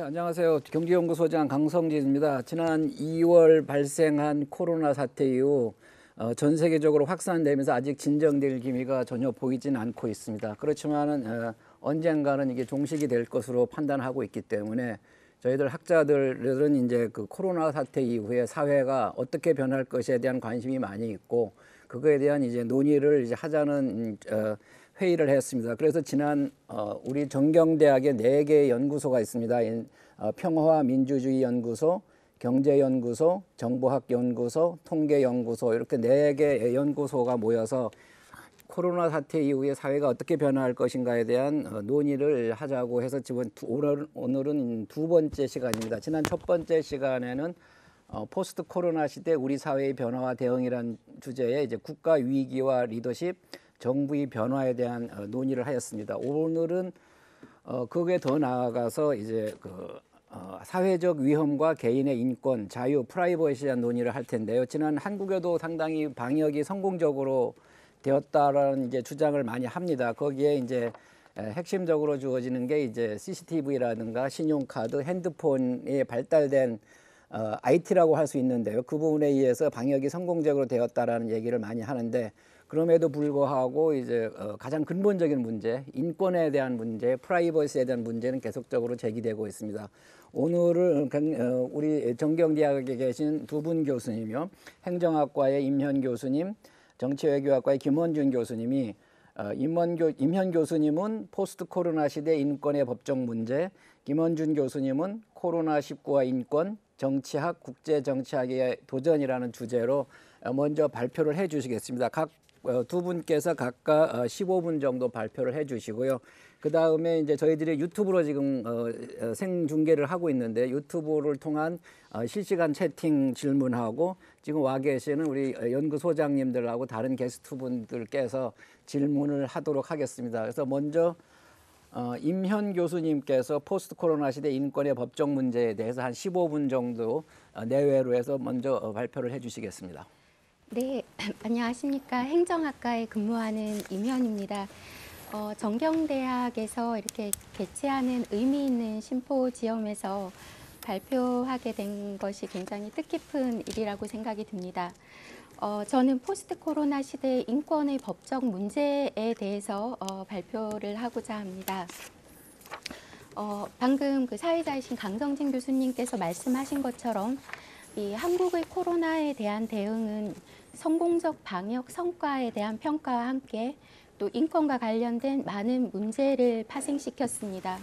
안녕하세요. 경제연구소장 강성진입니다. 지난 2월 발생한 코로나 사태 이후 전 세계적으로 확산되면서 아직 진정될 기미가 전혀 보이진 않고 있습니다. 그렇지만은 언젠가는 이게 종식이 될 것으로 판단하고 있기 때문에 저희들 학자들은 이제 그 코로나 사태 이후에 사회가 어떻게 변할 것에 대한 관심이 많이 있고 그거에 대한 이제 논의를 이제 하자는 회의를 했습니다. 그래서 지난 우리 정경대학에 4개의 연구소가 있습니다. 평화민주주의연구소, 경제연구소, 정보학연구소, 통계연구소 이렇게 4개의 연구소가 모여서 코로나 사태 이후에 사회가 어떻게 변화할 것인가에 대한 논의를 하자고 해서 지금 오늘은 2번째 시간입니다. 지난 첫 번째 시간에는 포스트 코로나 시대 우리 사회의 변화와 대응이란 주제에 이제 국가 위기와 리더십, 정부의 변화에 대한 논의를 하였습니다. 오늘은 그게 더 나아가서 이제 사회적 위험과 개인의 인권, 자유, 프라이버시에 대한 논의를 할 텐데요. 지난 한국에도 상당히 방역이 성공적으로 되었다라는 이제 주장을 많이 합니다. 거기에 이제 핵심적으로 주어지는 게 이제 CCTV라든가 신용카드, 핸드폰이 발달된 IT라고 할 수 있는데요. 그 부분에 의해서 방역이 성공적으로 되었다라는 얘기를 많이 하는데 그럼에도 불구하고 이제 가장 근본적인 문제, 인권에 대한 문제, 프라이버시에 대한 문제는 계속적으로 제기되고 있습니다. 오늘은 우리 정경대학에 계신 2분 교수님이요, 행정학과의 임현 교수님, 정치외교학과의 김원준 교수님이 임현 교수님은 포스트 코로나 시대 인권의 법적 문제, 김원준 교수님은 코로나19와 인권, 정치학, 국제정치학의 도전이라는 주제로 먼저 발표를 해 주시겠습니다. 각 2분께서 각각 15분 정도 발표를 해 주시고요. 그 다음에 이제 저희들이 유튜브로 지금 생중계를 하고 있는데 유튜브를 통한 실시간 채팅 질문하고 지금 와 계시는 우리 연구소장님들하고 다른 게스트분들께서 질문을 하도록 하겠습니다. 그래서 먼저 임현 교수님께서 포스트 코로나 시대 인권의 법적 문제에 대해서 한 15분 정도 내외로 해서 먼저 발표를 해 주시겠습니다. 네, 안녕하십니까. 행정학과에 근무하는 임현입니다. 정경대학에서 이렇게 개최하는 의미 있는 심포지엄에서 발표하게 된 것이 굉장히 뜻깊은 일이라고 생각이 듭니다. 저는 포스트 코로나 시대 인권의 법적 문제에 대해서 발표를 하고자 합니다. 방금 그 사회자이신 강성진 교수님께서 말씀하신 것처럼 이 한국의 코로나에 대한 대응은 성공적 방역 성과에 대한 평가와 함께 또 인권과 관련된 많은 문제를 파생시켰습니다.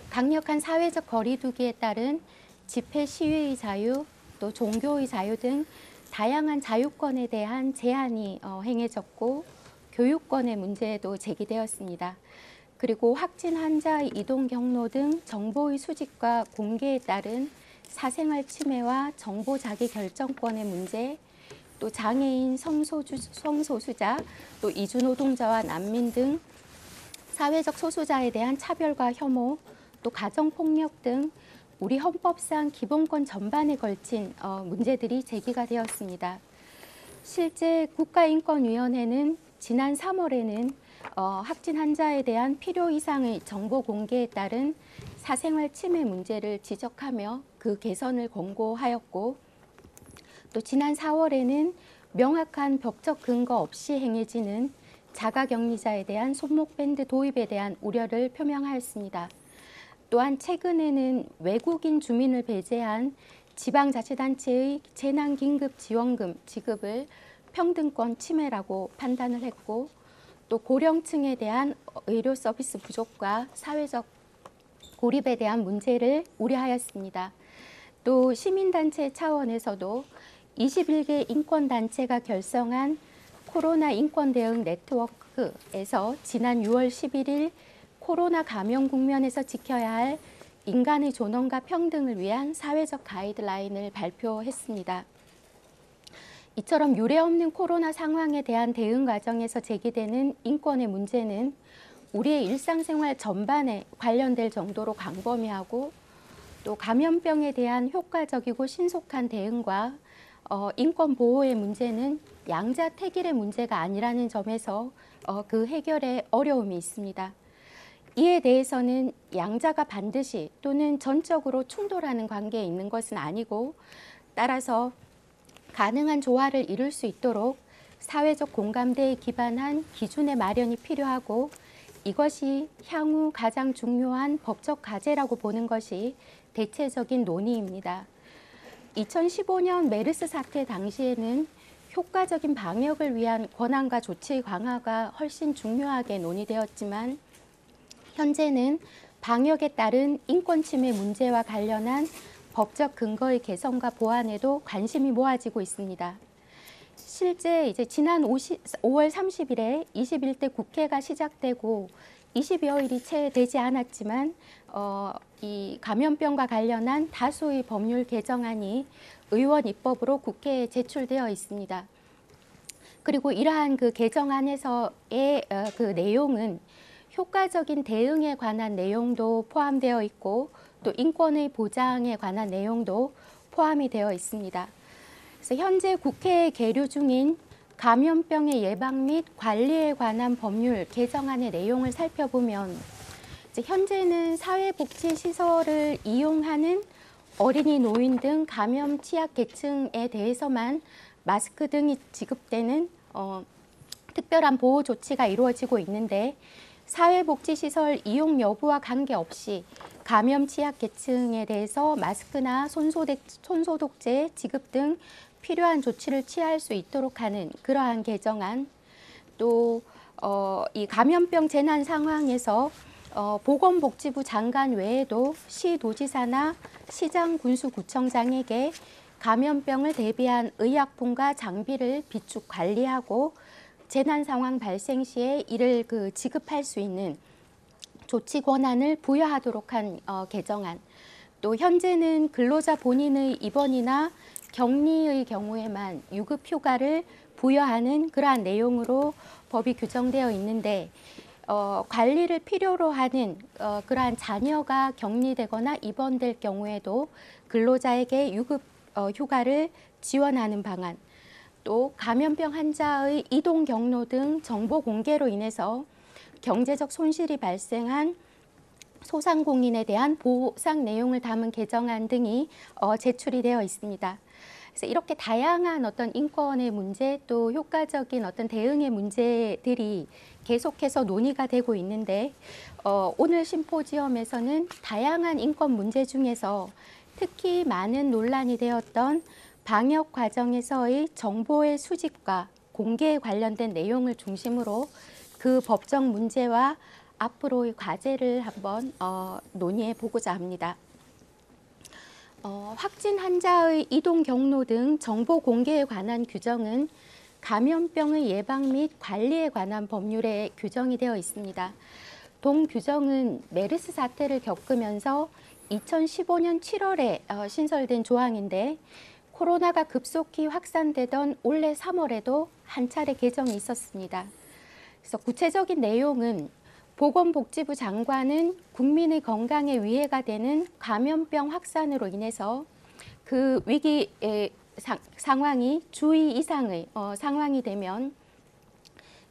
강력한 사회적 거리두기에 따른 집회 시위의 자유, 또 종교의 자유 등 다양한 자유권에 대한 제한이 행해졌고 교육권의 문제도 제기되었습니다. 그리고 확진 환자의 이동 경로 등 정보의 수집과 공개에 따른 사생활 침해와 정보 자기 결정권의 문제, 또 장애인, 성소수자, 또 이주노동자와 난민 등 사회적 소수자에 대한 차별과 혐오, 또 가정폭력 등 우리 헌법상 기본권 전반에 걸친 문제들이 제기가 되었습니다. 실제 국가인권위원회는 지난 3월에는 확진 환자에 대한 필요 이상의 정보 공개에 따른 사생활 침해 문제를 지적하며 그 개선을 권고하였고, 또 지난 4월에는 명확한 법적 근거 없이 행해지는 자가격리자에 대한 손목밴드 도입에 대한 우려를 표명하였습니다. 또한 최근에는 외국인 주민을 배제한 지방자치단체의 재난긴급지원금 지급을 평등권 침해라고 판단을 했고, 또 고령층에 대한 의료 서비스 부족과 사회적 고립에 대한 문제를 우려하였습니다. 또 시민단체 차원에서도 21개 인권단체가 결성한 코로나 인권 대응 네트워크에서 지난 6월 11일 코로나 감염 국면에서 지켜야 할 인간의 존엄과 평등을 위한 사회적 가이드라인을 발표했습니다. 이처럼 유례없는 코로나 상황에 대한 대응 과정에서 제기되는 인권의 문제는 우리의 일상생활 전반에 관련될 정도로 광범위하고 또 감염병에 대한 효과적이고 신속한 대응과 인권 보호의 문제는 양자택일의 문제가 아니라는 점에서 그 해결에 어려움이 있습니다. 이에 대해서는 양자가 반드시 또는 전적으로 충돌하는 관계에 있는 것은 아니고 따라서 가능한 조화를 이룰 수 있도록 사회적 공감대에 기반한 기준의 마련이 필요하고 이것이 향후 가장 중요한 법적 과제라고 보는 것이 대체적인 논의입니다. 2015년 메르스 사태 당시에는 효과적인 방역을 위한 권한과 조치 강화가 훨씬 중요하게 논의되었지만 현재는 방역에 따른 인권 침해 문제와 관련한 법적 근거의 개선과 보완에도 관심이 모아지고 있습니다. 실제 이제 지난 5월 30일에 21대 국회가 시작되고 20여일이 채 되지 않았지만 이 감염병과 관련한 다수의 법률 개정안이 의원 입법으로 국회에 제출되어 있습니다. 그리고 이러한 그 개정안에서의 그 내용은 효과적인 대응에 관한 내용도 포함되어 있고 또 인권의 보장에 관한 내용도 포함이 되어 있습니다. 그래서 현재 국회에 계류 중인 감염병의 예방 및 관리에 관한 법률 개정안의 내용을 살펴보면 이제 현재는 사회복지시설을 이용하는 어린이, 노인 등 감염 취약 계층에 대해서만 마스크 등이 지급되는 특별한 보호 조치가 이루어지고 있는데 사회복지시설 이용 여부와 관계없이 감염 취약 계층에 대해서 마스크나 손소독제 지급 등 필요한 조치를 취할 수 있도록 하는 그러한 개정안, 또 이 감염병 재난 상황에서 보건복지부 장관 외에도 시도지사나 시장 군수구청장에게 감염병을 대비한 의약품과 장비를 비축 관리하고 재난 상황 발생 시에 이를 지급할 수 있는 조치 권한을 부여하도록 한 개정안. 또 현재는 근로자 본인의 입원이나 격리의 경우에만 유급 휴가를 부여하는 그러한 내용으로 법이 규정되어 있는데 관리를 필요로 하는 그러한 자녀가 격리되거나 입원될 경우에도 근로자에게 유급 휴가를 지원하는 방안, 또 감염병 환자의 이동 경로 등 정보 공개로 인해서 경제적 손실이 발생한 소상공인에 대한 보상 내용을 담은 개정안 등이 제출이 되어 있습니다. 그래서 이렇게 다양한 어떤 인권의 문제 또 효과적인 어떤 대응의 문제들이 계속해서 논의가 되고 있는데 오늘 심포지엄에서는 다양한 인권 문제 중에서 특히 많은 논란이 되었던 방역 과정에서의 정보의 수집과 공개에 관련된 내용을 중심으로 그 법적 문제와 앞으로의 과제를 한번 논의해 보고자 합니다. 확진 환자의 이동 경로 등 정보 공개에 관한 규정은 감염병의 예방 및 관리에 관한 법률에 규정이 되어 있습니다. 동 규정은 메르스 사태를 겪으면서 2015년 7월에 신설된 조항인데 코로나가 급속히 확산되던 올해 3월에도 한 차례 개정이 있었습니다. 그래서 구체적인 내용은 보건복지부 장관은 국민의 건강에 위해가 되는 감염병 확산으로 인해서 그 위기 상황이 주의 이상의 상황이 되면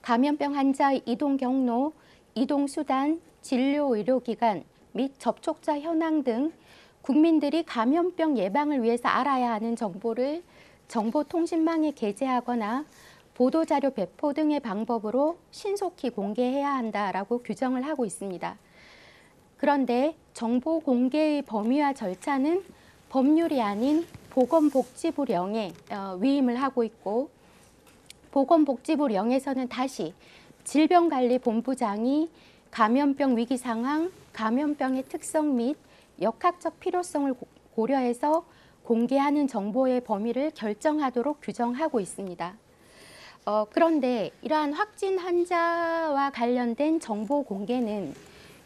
감염병 환자의 이동 경로, 이동 수단, 진료 의료기관 및 접촉자 현황 등 국민들이 감염병 예방을 위해서 알아야 하는 정보를 정보통신망에 게재하거나 보도자료 배포 등의 방법으로 신속히 공개해야 한다라고 규정을 하고 있습니다. 그런데 정보 공개의 범위와 절차는 법률이 아닌 보건복지부령에 위임을 하고 있고 보건복지부령에서는 다시 질병관리본부장이 감염병 위기 상황, 감염병의 특성 및 역학적 필요성을 고려해서 공개하는 정보의 범위를 결정하도록 규정하고 있습니다. 그런데 이러한 확진 환자와 관련된 정보 공개는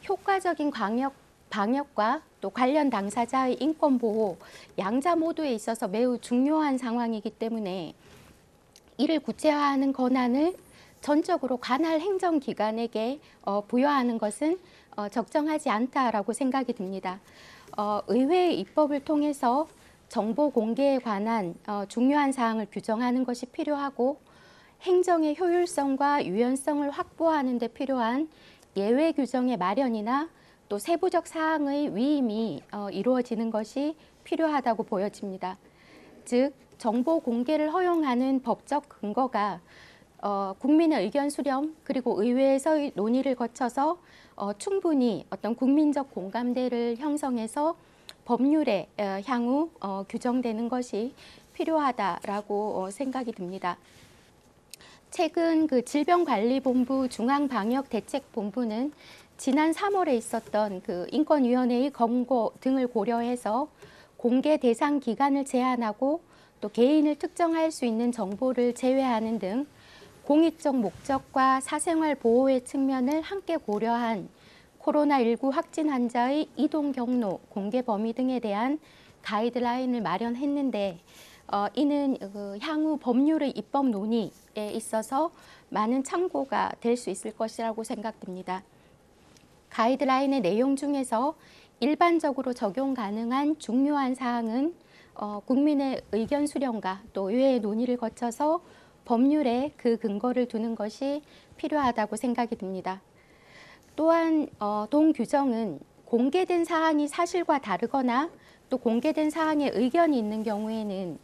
효과적인 방역과 또 관련 당사자의 인권 보호, 양자 모두에 있어서 매우 중요한 상황이기 때문에 이를 구체화하는 권한을 전적으로 관할 행정기관에게 부여하는 것은 적정하지 않다라고 생각이 듭니다. 의회의 입법을 통해서 정보 공개에 관한 중요한 사항을 규정하는 것이 필요하고 행정의 효율성과 유연성을 확보하는 데 필요한 예외 규정의 마련이나 또 세부적 사항의 위임이 이루어지는 것이 필요하다고 보여집니다. 즉, 정보 공개를 허용하는 법적 근거가 국민의 의견 수렴 그리고 의회에서의 논의를 거쳐서 충분히 어떤 국민적 공감대를 형성해서 법률에 향후 규정되는 것이 필요하다라고 생각이 듭니다. 최근 그 질병관리본부 중앙방역대책본부는 지난 3월에 있었던 그 인권위원회의 권고 등을 고려해서 공개 대상 기간을 제한하고 또 개인을 특정할 수 있는 정보를 제외하는 등 공익적 목적과 사생활 보호의 측면을 함께 고려한 코로나19 확진 환자의 이동 경로, 공개 범위 등에 대한 가이드라인을 마련했는데 이는 향후 법률의 입법 논의에 있어서 많은 참고가 될 수 있을 것이라고 생각됩니다. 가이드라인의 내용 중에서 일반적으로 적용 가능한 중요한 사항은 국민의 의견 수렴과 또 의회의 논의를 거쳐서 법률에 그 근거를 두는 것이 필요하다고 생각이 듭니다. 또한 동 규정은 공개된 사항이 사실과 다르거나 또 공개된 사항에 의견이 있는 경우에는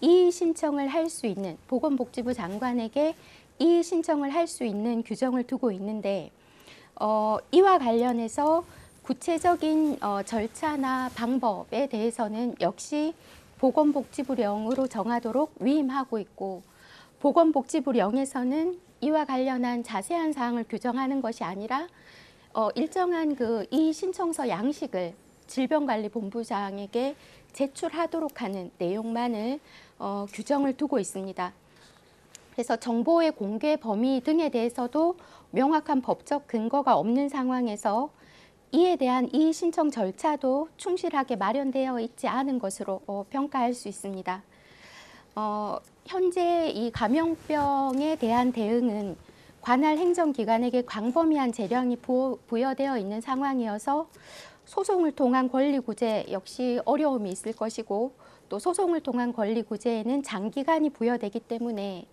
이의 신청을 할 수 있는 보건복지부 장관에게 이의 신청을 할 수 있는 규정을 두고 있는데 이와 관련해서 구체적인 절차나 방법에 대해서는 역시 보건복지부령으로 정하도록 위임하고 있고 보건복지부령에서는 이와 관련한 자세한 사항을 규정하는 것이 아니라 일정한 그 이의 신청서 양식을 질병관리본부장에게 제출하도록 하는 내용만을 규정을 두고 있습니다. 그래서 정보의 공개 범위 등에 대해서도 명확한 법적 근거가 없는 상황에서 이에 대한 이의 신청 절차도 충실하게 마련되어 있지 않은 것으로 평가할 수 있습니다. 현재 이 감염병에 대한 대응은 관할 행정기관에게 광범위한 재량이 부여되어 있는 상황이어서 소송을 통한 권리구제 역시 어려움이 있을 것이고 또 소송을 통한 권리구제에는 장기간이 부여되기 때문에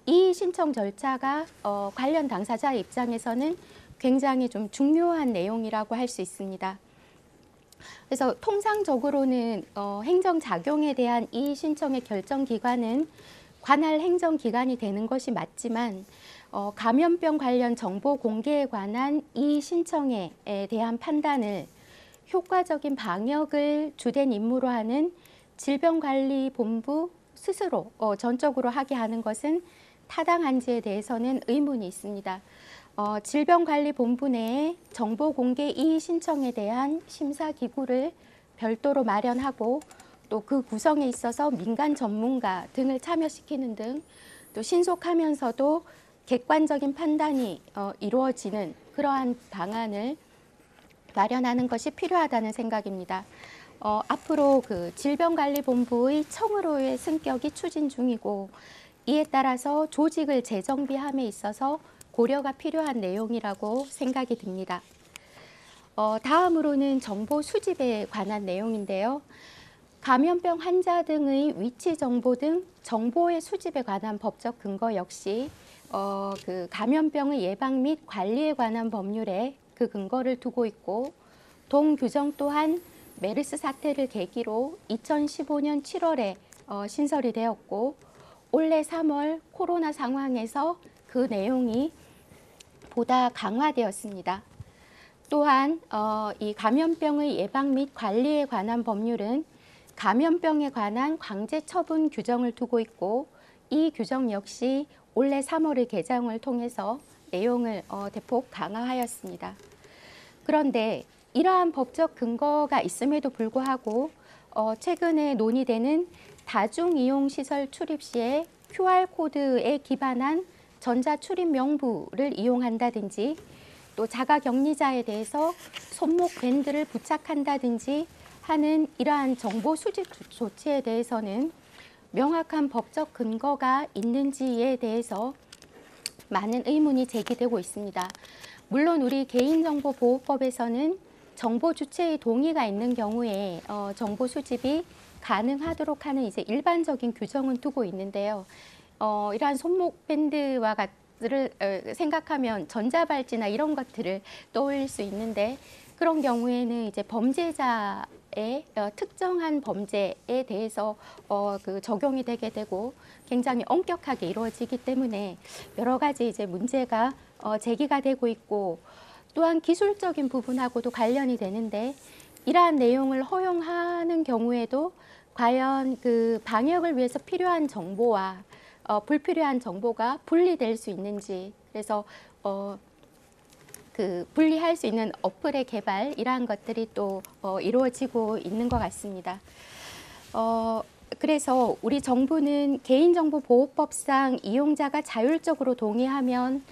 이 신청 절차가 관련 당사자의 입장에서는 굉장히 좀 중요한 내용이라고 할 수 있습니다. 그래서 통상적으로는 행정작용에 대한 이의 신청의 결정기관은 관할 행정기관이 되는 것이 맞지만 감염병 관련 정보 공개에 관한 이의 신청에 대한 판단을 효과적인 방역을 주된 임무로 하는 질병관리본부 스스로 전적으로 하게 하는 것은 타당한지에 대해서는 의문이 있습니다. 질병관리본부 내에 정보공개 이의 신청에 대한 심사기구를 별도로 마련하고 또 그 구성에 있어서 민간 전문가 등을 참여시키는 등 또 신속하면서도 객관적인 판단이 이루어지는 그러한 방안을 마련하는 것이 필요하다는 생각입니다. 앞으로 그 질병관리본부의 청으로의 승격이 추진 중이고 이에 따라서 조직을 재정비함에 있어서 고려가 필요한 내용이라고 생각이 듭니다. 다음으로는 정보 수집에 관한 내용인데요. 감염병 환자 등의 위치 정보 등 정보의 수집에 관한 법적 근거 역시 그 감염병의 예방 및 관리에 관한 법률에 그 근거를 두고 있고 동 규정 또한 메르스 사태를 계기로 2015년 7월에 신설이 되었고 올해 3월 코로나 상황에서 그 내용이 보다 강화되었습니다. 또한 이 감염병의 예방 및 관리에 관한 법률은 감염병에 관한 강제 처분 규정을 두고 있고 이 규정 역시 올해 3월의 개정을 통해서 내용을 대폭 강화하였습니다. 그런데 이러한 법적 근거가 있음에도 불구하고 최근에 논의되는 다중이용시설 출입 시에 QR코드에 기반한 전자출입 명부를 이용한다든지 또 자가격리자에 대해서 손목 밴드를 부착한다든지 하는 이러한 정보 수집 조치에 대해서는 명확한 법적 근거가 있는지에 대해서 많은 의문이 제기되고 있습니다. 물론 우리 개인정보보호법에서는 정보 주체의 동의가 있는 경우에 정보 수집이 가능하도록 하는 이제 일반적인 규정은 두고 있는데요. 이러한 손목 밴드와 것들을 생각하면 전자발찌나 이런 것들을 떠올릴 수 있는데 그런 경우에는 이제 범죄자의 특정한 범죄에 대해서 그 적용이 되게 되고 굉장히 엄격하게 이루어지기 때문에 여러 가지 이제 문제가 제기가 되고 있고 또한 기술적인 부분하고도 관련이 되는데 이러한 내용을 허용하는 경우에도 과연 그 방역을 위해서 필요한 정보와 불필요한 정보가 분리될 수 있는지 그래서 그 분리할 수 있는 어플의 개발 이러한 것들이 또 이루어지고 있는 것 같습니다. 그래서 우리 정부는 개인정보보호법상 이용자가 자율적으로 동의하면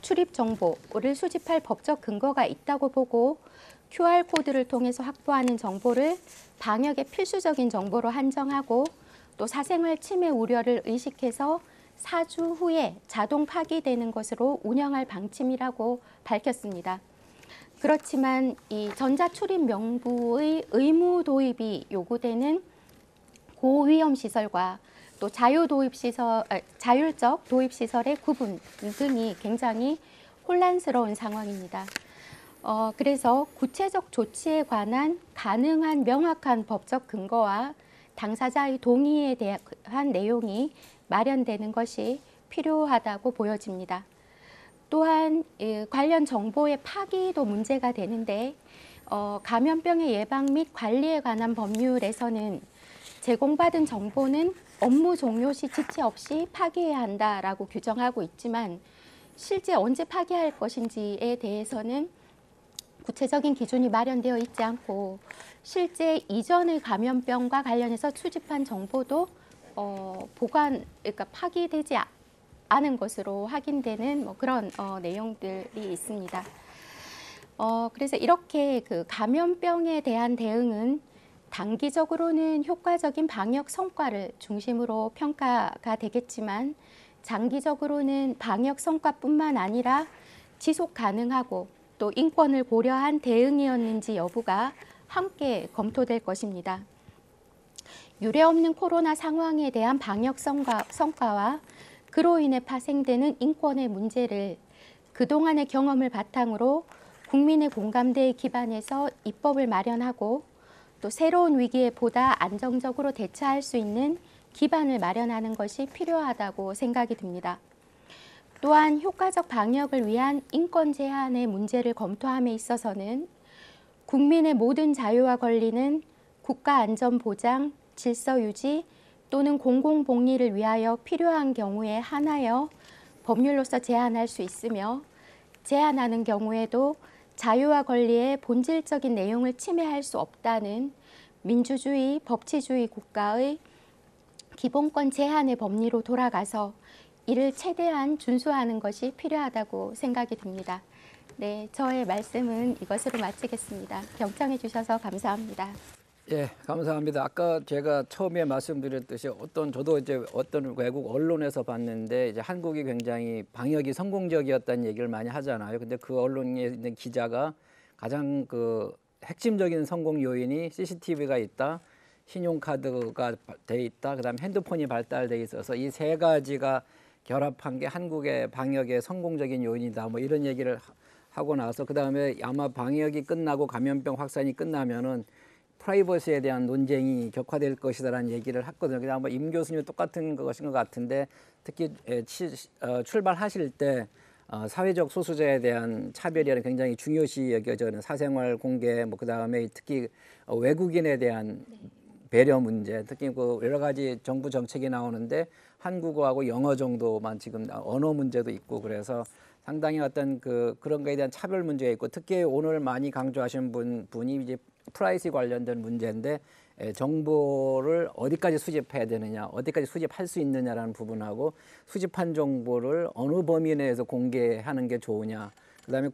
출입 정보를 수집할 법적 근거가 있다고 보고 QR코드를 통해서 확보하는 정보를 방역의 필수적인 정보로 한정하고 또 사생활 침해 우려를 의식해서 4주 후에 자동 파기되는 것으로 운영할 방침이라고 밝혔습니다. 그렇지만 이 전자출입 명부의 의무 도입이 요구되는 고위험 시설과 또 자율적 도입 시설의 구분 등이 굉장히 혼란스러운 상황입니다. 그래서 구체적 조치에 관한 가능한 명확한 법적 근거와 당사자의 동의에 대한 내용이 마련되는 것이 필요하다고 보여집니다. 또한 관련 정보의 파기도 문제가 되는데 감염병의 예방 및 관리에 관한 법률에서는 제공받은 정보는 업무 종료 시 지체 없이 파기해야 한다라고 규정하고 있지만 실제 언제 파기할 것인지에 대해서는 구체적인 기준이 마련되어 있지 않고 실제 이전의 감염병과 관련해서 수집한 정보도 그러니까 파기되지 않은 것으로 확인되는 그런 내용들이 있습니다. 그래서 이렇게 그 감염병에 대한 대응은 단기적으로는 효과적인 방역 성과를 중심으로 평가가 되겠지만 장기적으로는 방역 성과뿐만 아니라 지속 가능하고 또 인권을 고려한 대응이었는지 여부가 함께 검토될 것입니다. 유례없는 코로나 상황에 대한 방역 성과와 그로 인해 파생되는 인권의 문제를 그동안의 경험을 바탕으로 국민의 공감대에 기반해서 입법을 마련하고 또 새로운 위기에 보다 안정적으로 대처할 수 있는 기반을 마련하는 것이 필요하다고 생각이 듭니다. 또한 효과적 방역을 위한 인권 제한의 문제를 검토함에 있어서는 국민의 모든 자유와 권리는 국가 안전 보장, 질서 유지 또는 공공복리를 위하여 필요한 경우에 한하여 법률로서 제한할 수 있으며 제한하는 경우에도 자유와 권리의 본질적인 내용을 침해할 수 없다는 민주주의, 법치주의 국가의 기본권 제한의 법리로 돌아가서 이를 최대한 준수하는 것이 필요하다고 생각이 듭니다. 네, 저의 말씀은 이것으로 마치겠습니다. 경청해 주셔서 감사합니다. 예, 감사합니다. 아까 제가 처음에 말씀드렸듯이 저도 이제 어떤 외국 언론에서 봤는데 이제 한국이 굉장히 방역이 성공적이었다는 얘기를 많이 하잖아요. 근데 그 언론에 있는 기자가 가장 그 핵심적인 성공 요인이 CCTV가 있다, 신용카드가 돼 있다, 그다음에 핸드폰이 발달돼 있어서 이 세 가지가 결합한 게 한국의 방역의 성공적인 요인이다. 뭐 이런 얘기를 하고 나서 그다음에 아마 방역이 끝나고 감염병 확산이 끝나면은 프라이버시에 대한 논쟁이 격화될 것이다라는 얘기를 했거든요. 그냥 뭐 임 교수님 똑같은 것인 것 같은데 특히 출발하실 때 사회적 소수자에 대한 차별이 굉장히 중요시 여겨지는 사생활 공개, 뭐 그다음에 특히 외국인에 대한 배려 문제, 특히 그 여러 가지 정부 정책이 나오는데 한국어하고 영어 정도만 지금 언어 문제도 있고 그래서 상당히 어떤 그런 거에 대한 차별 문제가 있고 특히 오늘 많이 강조하신 분이 이제 프라이시 관련된 문제인데 정보를 어디까지 수집해야 되느냐, 어디까지 수집할 수 있느냐라는 부분하고 수집한 정보를 어느 범위 내에서 공개하는 게 좋으냐, 그다음에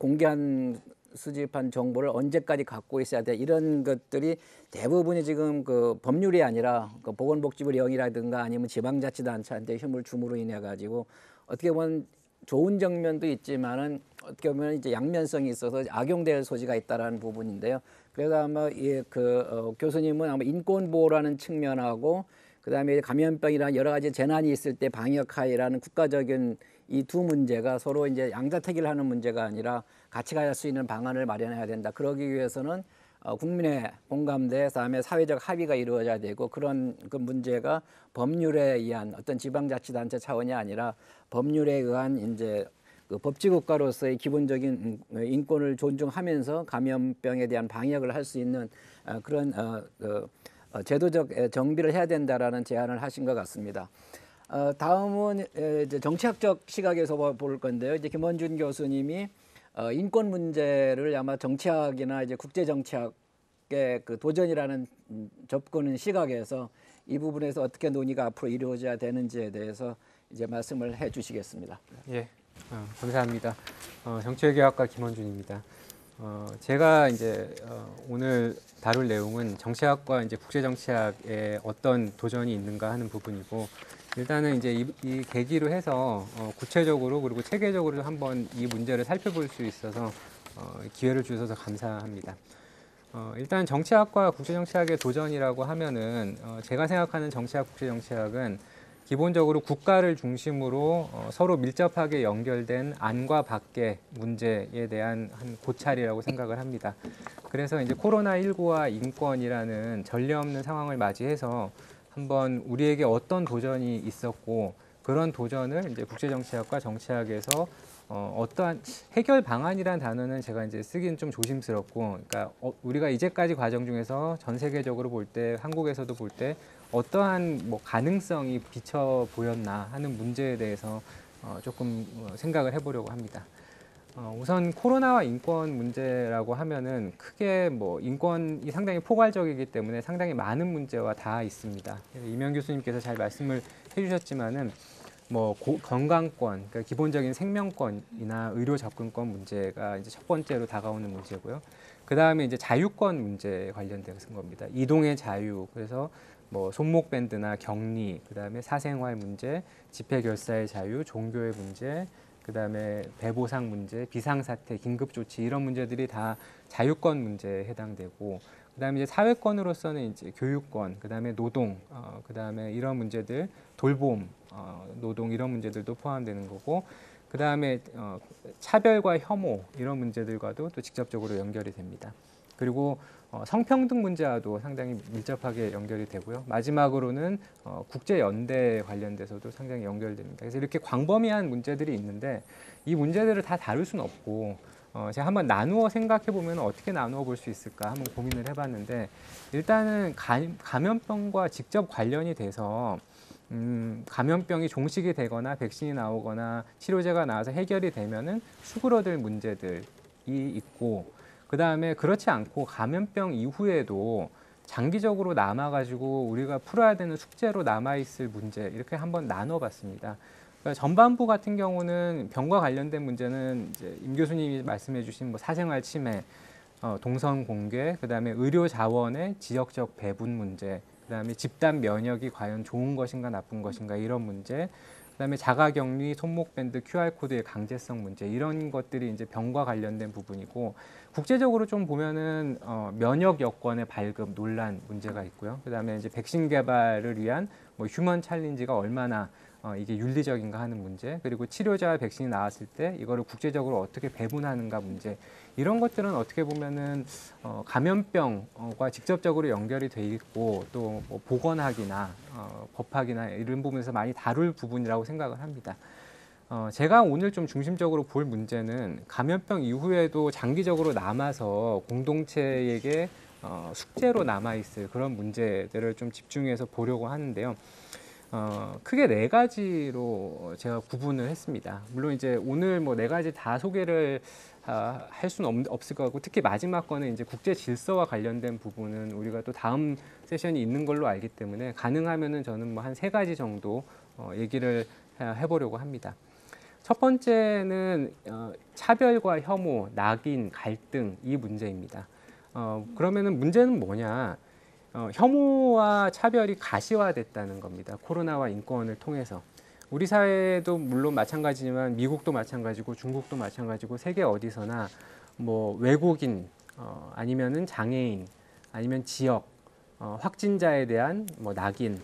수집한 정보를 언제까지 갖고 있어야 돼, 이런 것들이 대부분이 지금 그 법률이 아니라 그 보건복지부 령이라든가 아니면 지방자치단체한테 힘을 줌으로 인해 가지고 어떻게 보면 좋은 정면도 있지만은 어떻게 보면 이제 양면성이 있어서 악용될 소지가 있다라는 부분인데요. 그래서 아마 교수님은 아마 인권 보호라는 측면하고 그다음에 감염병이나 여러 가지 재난이 있을 때 방역하이라는 국가적인 이 두 문제가 서로 이제 양자택일을 하는 문제가 아니라 같이 갈 수 있는 방안을 마련해야 된다. 그러기 위해서는 국민의 공감대, 그다음에 사회적 합의가 이루어져야 되고 그런 그 문제가 법률에 의한 어떤 지방자치단체 차원이 아니라 법률에 의한 이제 그 법치국가로서의 기본적인 인권을 존중하면서 감염병에 대한 방역을 할 수 있는 그런 제도적 정비를 해야 된다라는 제안을 하신 것 같습니다. 다음은 이제 정치학적 시각에서 볼 건데요. 이제 김원준 교수님이 인권 문제를 아마 정치학이나 이제 국제 정치학의 그 도전이라는 접근 시각에서 이 부분에서 어떻게 논의가 앞으로 이루어져야 되는지에 대해서 이제 말씀을 해주시겠습니다. 예, 감사합니다. 정치외교학과 김원준입니다. 제가 이제 오늘 다룰 내용은 정치학과 이제 국제정치학에 어떤 도전이 있는가 하는 부분이고, 일단은 이제 이 계기로 해서 구체적으로 그리고 체계적으로 한번 이 문제를 살펴볼 수 있어서 기회를 주셔서 감사합니다. 일단 정치학과 국제정치학의 도전이라고 하면은 제가 생각하는 정치학, 국제정치학은 기본적으로 국가를 중심으로 서로 밀접하게 연결된 안과 밖의 문제에 대한 한 고찰이라고 생각을 합니다. 그래서 이제 코로나19와 인권이라는 전례 없는 상황을 맞이해서 한번 우리에게 어떤 도전이 있었고 그런 도전을 이제 국제정치학과 정치학에서 어떠한 해결 방안이라는 단어는 제가 이제 쓰기는 좀 조심스럽고, 그러니까 우리가 이제까지 과정 중에서 전 세계적으로 볼 때, 한국에서도 볼 때 어떠한 뭐 가능성이 비쳐 보였나 하는 문제에 대해서 조금 생각을 해보려고 합니다. 우선 코로나와 인권 문제라고 하면은 크게 뭐 인권이 상당히 포괄적이기 때문에 상당히 많은 문제와 다 있습니다. 이명 교수님께서 잘 말씀을 해주셨지만은 뭐 건강권, 그러니까 기본적인 생명권이나 의료 접근권 문제가 이제 첫 번째로 다가오는 문제고요. 그 다음에 이제 자유권 문제에 관련된 겁니다. 이동의 자유, 그래서 뭐 손목 밴드나 격리, 그 다음에 사생활 문제, 집회 결사의 자유, 종교의 문제, 그 다음에 배보상 문제, 비상사태, 긴급조치 이런 문제들이 다 자유권 문제에 해당되고, 그 다음에 이제 사회권으로서는 이제 교육권, 그 다음에 노동, 그 다음에 이런 문제들, 돌봄, 노동 이런 문제들도 포함되는 거고, 그 다음에 차별과 혐오 이런 문제들과도 또 직접적으로 연결이 됩니다. 그리고 성평등 문제와도 상당히 밀접하게 연결이 되고요. 마지막으로는 국제연대 관련돼서도 상당히 연결됩니다. 그래서 이렇게 광범위한 문제들이 있는데 이 문제들을 다 다룰 수는 없고 제가 한번 나누어 생각해 보면 어떻게 나누어 볼 수 있을까 한번 고민을 해봤는데, 일단은 감염병과 직접 관련이 돼서 감염병이 종식이 되거나 백신이 나오거나 치료제가 나와서 해결이 되면은 수그러들 문제들이 있고, 그 다음에 그렇지 않고 감염병 이후에도 장기적으로 남아가지고 우리가 풀어야 되는 숙제로 남아있을 문제, 이렇게 한번 나눠봤습니다. 그러니까 전반부 같은 경우는 병과 관련된 문제는 이제 임 교수님이 말씀해주신 뭐 사생활 침해, 동선 공개, 그 다음에 의료 자원의 지역적 배분 문제, 그 다음에 집단 면역이 과연 좋은 것인가 나쁜 것인가 이런 문제, 그다음에 자가격리, 손목밴드, QR코드의 강제성 문제 이런 것들이 이제 병과 관련된 부분이고, 국제적으로 좀 보면은 면역 여건의 발급 논란 문제가 있고요. 그다음에 이제 백신 개발을 위한 뭐 휴먼 챌린지가 얼마나 이게 윤리적인가 하는 문제, 그리고 치료제와 백신이 나왔을 때 이거를 국제적으로 어떻게 배분하는가 문제, 이런 것들은 어떻게 보면은 감염병과 직접적으로 연결이 돼 있고 또 뭐 보건학이나 법학이나 이런 부분에서 많이 다룰 부분이라고 생각을 합니다. 제가 오늘 좀 중심적으로 볼 문제는 감염병 이후에도 장기적으로 남아서 공동체에게 숙제로 남아있을 그런 문제들을 좀 집중해서 보려고 하는데요. 크게 네 가지로 제가 구분을 했습니다. 물론 이제 오늘 뭐 네 가지 다 소개를 할 수는 없을 것 같고, 특히 마지막 거는 이제 국제 질서와 관련된 부분은 우리가 또 다음 세션이 있는 걸로 알기 때문에 가능하면은 저는 뭐 한 세 가지 정도 얘기를 해보려고 합니다. 첫 번째는 차별과 혐오, 낙인, 갈등 이 문제입니다. 그러면은 문제는 뭐냐? 혐오와 차별이 가시화됐다는 겁니다. 코로나와 인권을 통해서. 우리 사회도 물론 마찬가지지만 미국도 마찬가지고 중국도 마찬가지고 세계 어디서나 뭐 외국인 아니면은 장애인 아니면 지역 확진자에 대한 뭐 낙인,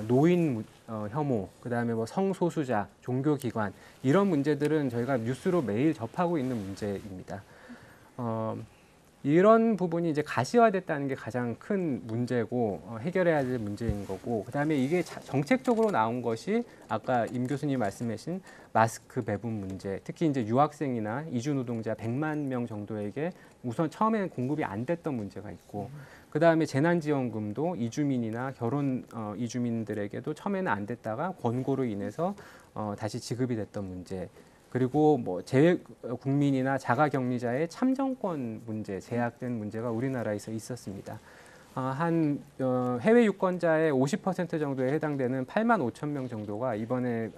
노인 혐오, 그다음에 뭐 성소수자, 종교기관 이런 문제들은 저희가 뉴스로 매일 접하고 있는 문제입니다. 이런 부분이 이제 가시화됐다는 게 가장 큰 문제고 해결해야 될 문제인 거고, 그다음에 이게 정책적으로 나온 것이 아까 임 교수님 말씀하신 마스크 배분 문제, 특히 이제 유학생이나 이주 노동자 100만 명 정도에게 우선 처음에는 공급이 안 됐던 문제가 있고, 그다음에 재난지원금도 이주민이나 결혼 이주민들에게도 처음에는 안 됐다가 권고로 인해서 다시 지급이 됐던 문제. 그리고 뭐 재외 국민이나 자가격리자의 참정권 문제, 제약된 문제가 우리나라에서 있었습니다. 해외 유권자의 50% 정도에 해당되는 8만 5천 명 정도가 이번에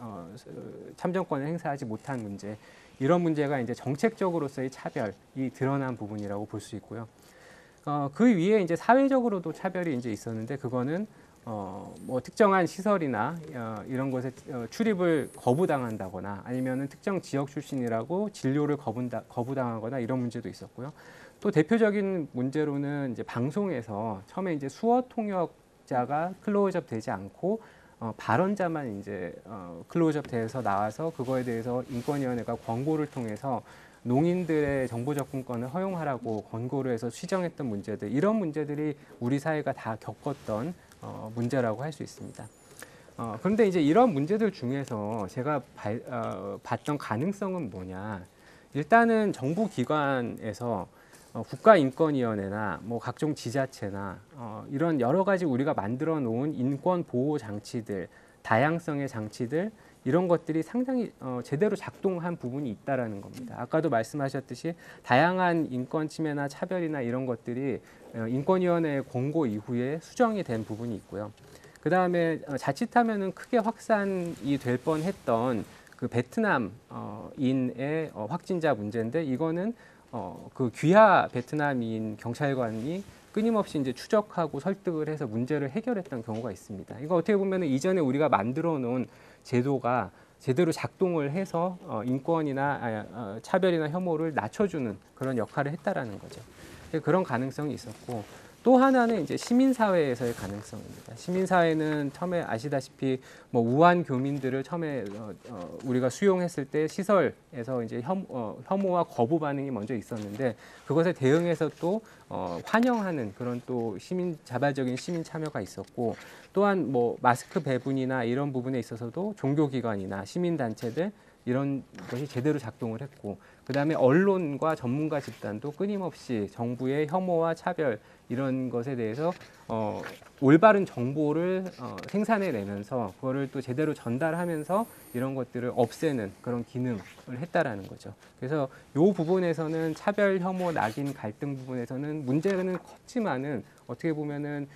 참정권을 행사하지 못한 문제, 이런 문제가 이제 정책적으로서의 차별이 드러난 부분이라고 볼 수 있고요. 그 위에 이제 사회적으로도 차별이 이제 있었는데, 그거는 뭐 특정한 시설이나 이런 곳에 출입을 거부당한다거나, 아니면은 특정 지역 출신이라고 진료를 거부당하거나 이런 문제도 있었고요. 또 대표적인 문제로는 이제 방송에서 처음에 이제 수어 통역자가 클로즈업 되지 않고 발언자만 이제 클로즈업 돼서 나와서 그거에 대해서 인권위원회가 권고를 통해서 농인들의 정보 접근권을 허용하라고 권고를 해서 시정했던 문제들, 이런 문제들이 우리 사회가 다 겪었던 문제라고 할 수 있습니다. 그런데 이제 이런 문제들 중에서 제가 봤던 가능성은 뭐냐? 일단은 정부 기관에서 국가인권위원회나 뭐 각종 지자체나 이런 여러 가지 우리가 만들어 놓은 인권 보호 장치들, 다양성의 장치들, 이런 것들이 상당히 제대로 작동한 부분이 있다라는 겁니다. 아까도 말씀하셨듯이 다양한 인권 침해나 차별이나 이런 것들이 인권위원회의 권고 이후에 수정이 된 부분이 있고요. 그 다음에 자칫하면은 크게 확산이 될 뻔했던 그 베트남인의 확진자 문제인데, 이거는 그 귀하 베트남인 경찰관이 끊임없이 이제 추적하고 설득을 해서 문제를 해결했던 경우가 있습니다. 이거 어떻게 보면 이전에 우리가 만들어 놓은 제도가 제대로 작동을 해서 인권이나 차별이나 혐오를 낮춰주는 그런 역할을 했다라는 거죠. 그런 가능성이 있었고, 또 하나는 이제 시민사회에서의 가능성입니다. 시민사회는 처음에 아시다시피 뭐 우한 교민들을 처음에 우리가 수용했을 때 시설에서 이제 혐오와 거부 반응이 먼저 있었는데, 그것에 대응해서 또 환영하는 그런 또 자발적인 시민 참여가 있었고, 또한 뭐 마스크 배분이나 이런 부분에 있어서도 종교기관이나 시민단체들 이런 것이 제대로 작동을 했고, 그다음에 언론과 전문가 집단도 끊임없이 정부의 혐오와 차별 이런 것에 대해서 올바른 정보를 생산해내면서 그거를 또 제대로 전달하면서 이런 것들을 없애는 그런 기능을 했다라는 거죠. 그래서 이 부분에서는 차별, 혐오, 낙인, 갈등 부분에서는 문제는 컸지만은 어떻게 보면은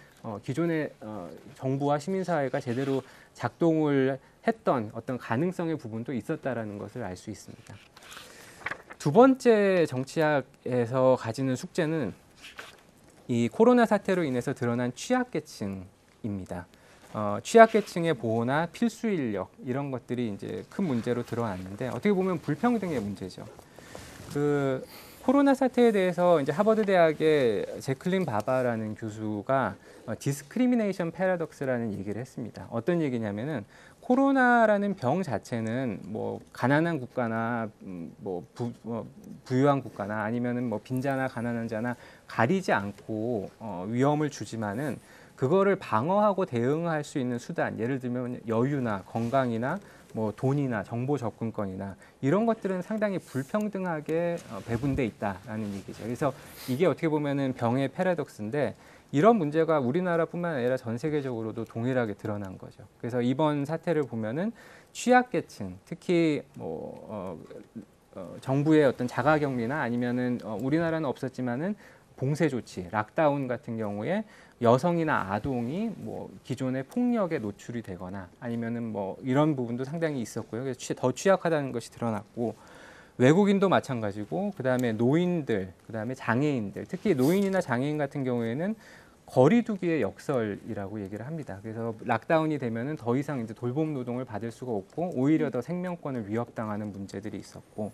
기존의 정부와 시민사회가 제대로 작동을 했던 어떤 가능성의 부분도 있었다라는 것을 알 수 있습니다. 두 번째 정치학에서 가지는 숙제는 이 코로나 사태로 인해서 드러난 취약계층입니다. 취약계층의 보호나 필수 인력 이런 것들이 이제 큰 문제로 드러났는데, 어떻게 보면 불평등의 문제죠. 그 코로나 사태에 대해서 이제 하버드 대학의 제클린 바바라는 교수가 디스크리미네이션 패러독스라는 얘기를 했습니다. 어떤 얘기냐면은 코로나라는 병 자체는 뭐 가난한 국가나 부유한 국가나 아니면은 뭐 빈자나 가난한 자나 가리지 않고 위험을 주지만은 그거를 방어하고 대응할 수 있는 수단, 예를 들면 여유나 건강이나 뭐 돈이나 정보 접근권이나 이런 것들은 상당히 불평등하게 배분돼 있다라는 얘기죠. 그래서 이게 어떻게 보면은 병의 패러독스인데, 이런 문제가 우리나라뿐만 아니라 전 세계적으로도 동일하게 드러난 거죠. 그래서 이번 사태를 보면은 취약계층, 특히 정부의 어떤 자가격리나 아니면은 우리나라는 없었지만은 봉쇄 조치, 락다운 같은 경우에 여성이나 아동이 뭐 기존의 폭력에 노출이 되거나 아니면은 뭐 이런 부분도 상당히 있었고요. 그래서 더 취약하다는 것이 드러났고, 외국인도 마찬가지고, 그다음에 노인들, 그다음에 장애인들, 특히 노인이나 장애인 같은 경우에는 거리두기의 역설이라고 얘기를 합니다. 그래서 락다운이 되면은 더 이상 이제 돌봄 노동을 받을 수가 없고 오히려 더 생명권을 위협당하는 문제들이 있었고,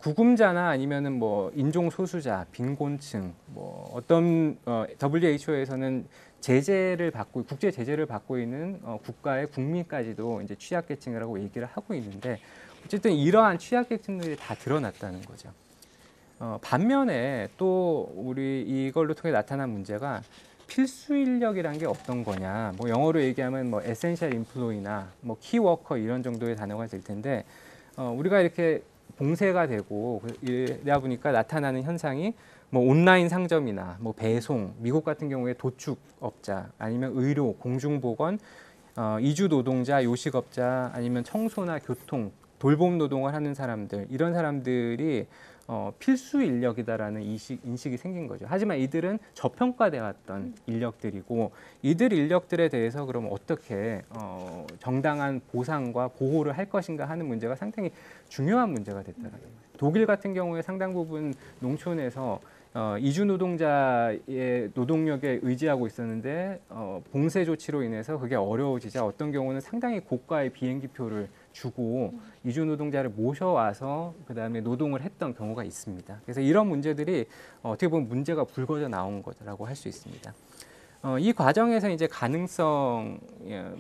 구금자나 아니면은 뭐 인종 소수자, 빈곤층, 뭐 어떤 WHO에서는 제재를 받고 국제 제재를 받고 있는 국가의 국민까지도 이제 취약계층이라고 얘기를 하고 있는데 어쨌든 이러한 취약계층들이 다 드러났다는 거죠. 반면에 또 우리 이걸로 통해 나타난 문제가 필수 인력이란 게 어떤 거냐. 뭐 영어로 얘기하면 뭐 에센셜 인플로이나 뭐 키워커 이런 정도의 단어가 될 텐데 우리가 이렇게 봉쇄가 되고 이러다 보니까 나타나는 현상이 뭐 온라인 상점이나 뭐 배송, 미국 같은 경우에 도축업자 아니면 의료, 공중보건, 이주 노동자, 요식업자 아니면 청소나 교통, 돌봄 노동을 하는 사람들 이런 사람들이 필수 인력이다라는 인식이 생긴 거죠. 하지만 이들은 저평가되어 왔던 인력들이고 이들 인력들에 대해서 그럼 어떻게 정당한 보상과 보호를 할 것인가 하는 문제가 상당히 중요한 문제가 됐다는 거예요. 독일 같은 경우에 상당 부분 농촌에서 이주 노동자의 노동력에 의지하고 있었는데 봉쇄 조치로 인해서 그게 어려워지자 어떤 경우는 상당히 고가의 비행기표를 주고 이주 노동자를 모셔와서 그다음에 노동을 했던 경우가 있습니다. 그래서 이런 문제들이 어떻게 보면 문제가 불거져 나온 거라고 할 수 있습니다. 이 과정에서 이제 가능성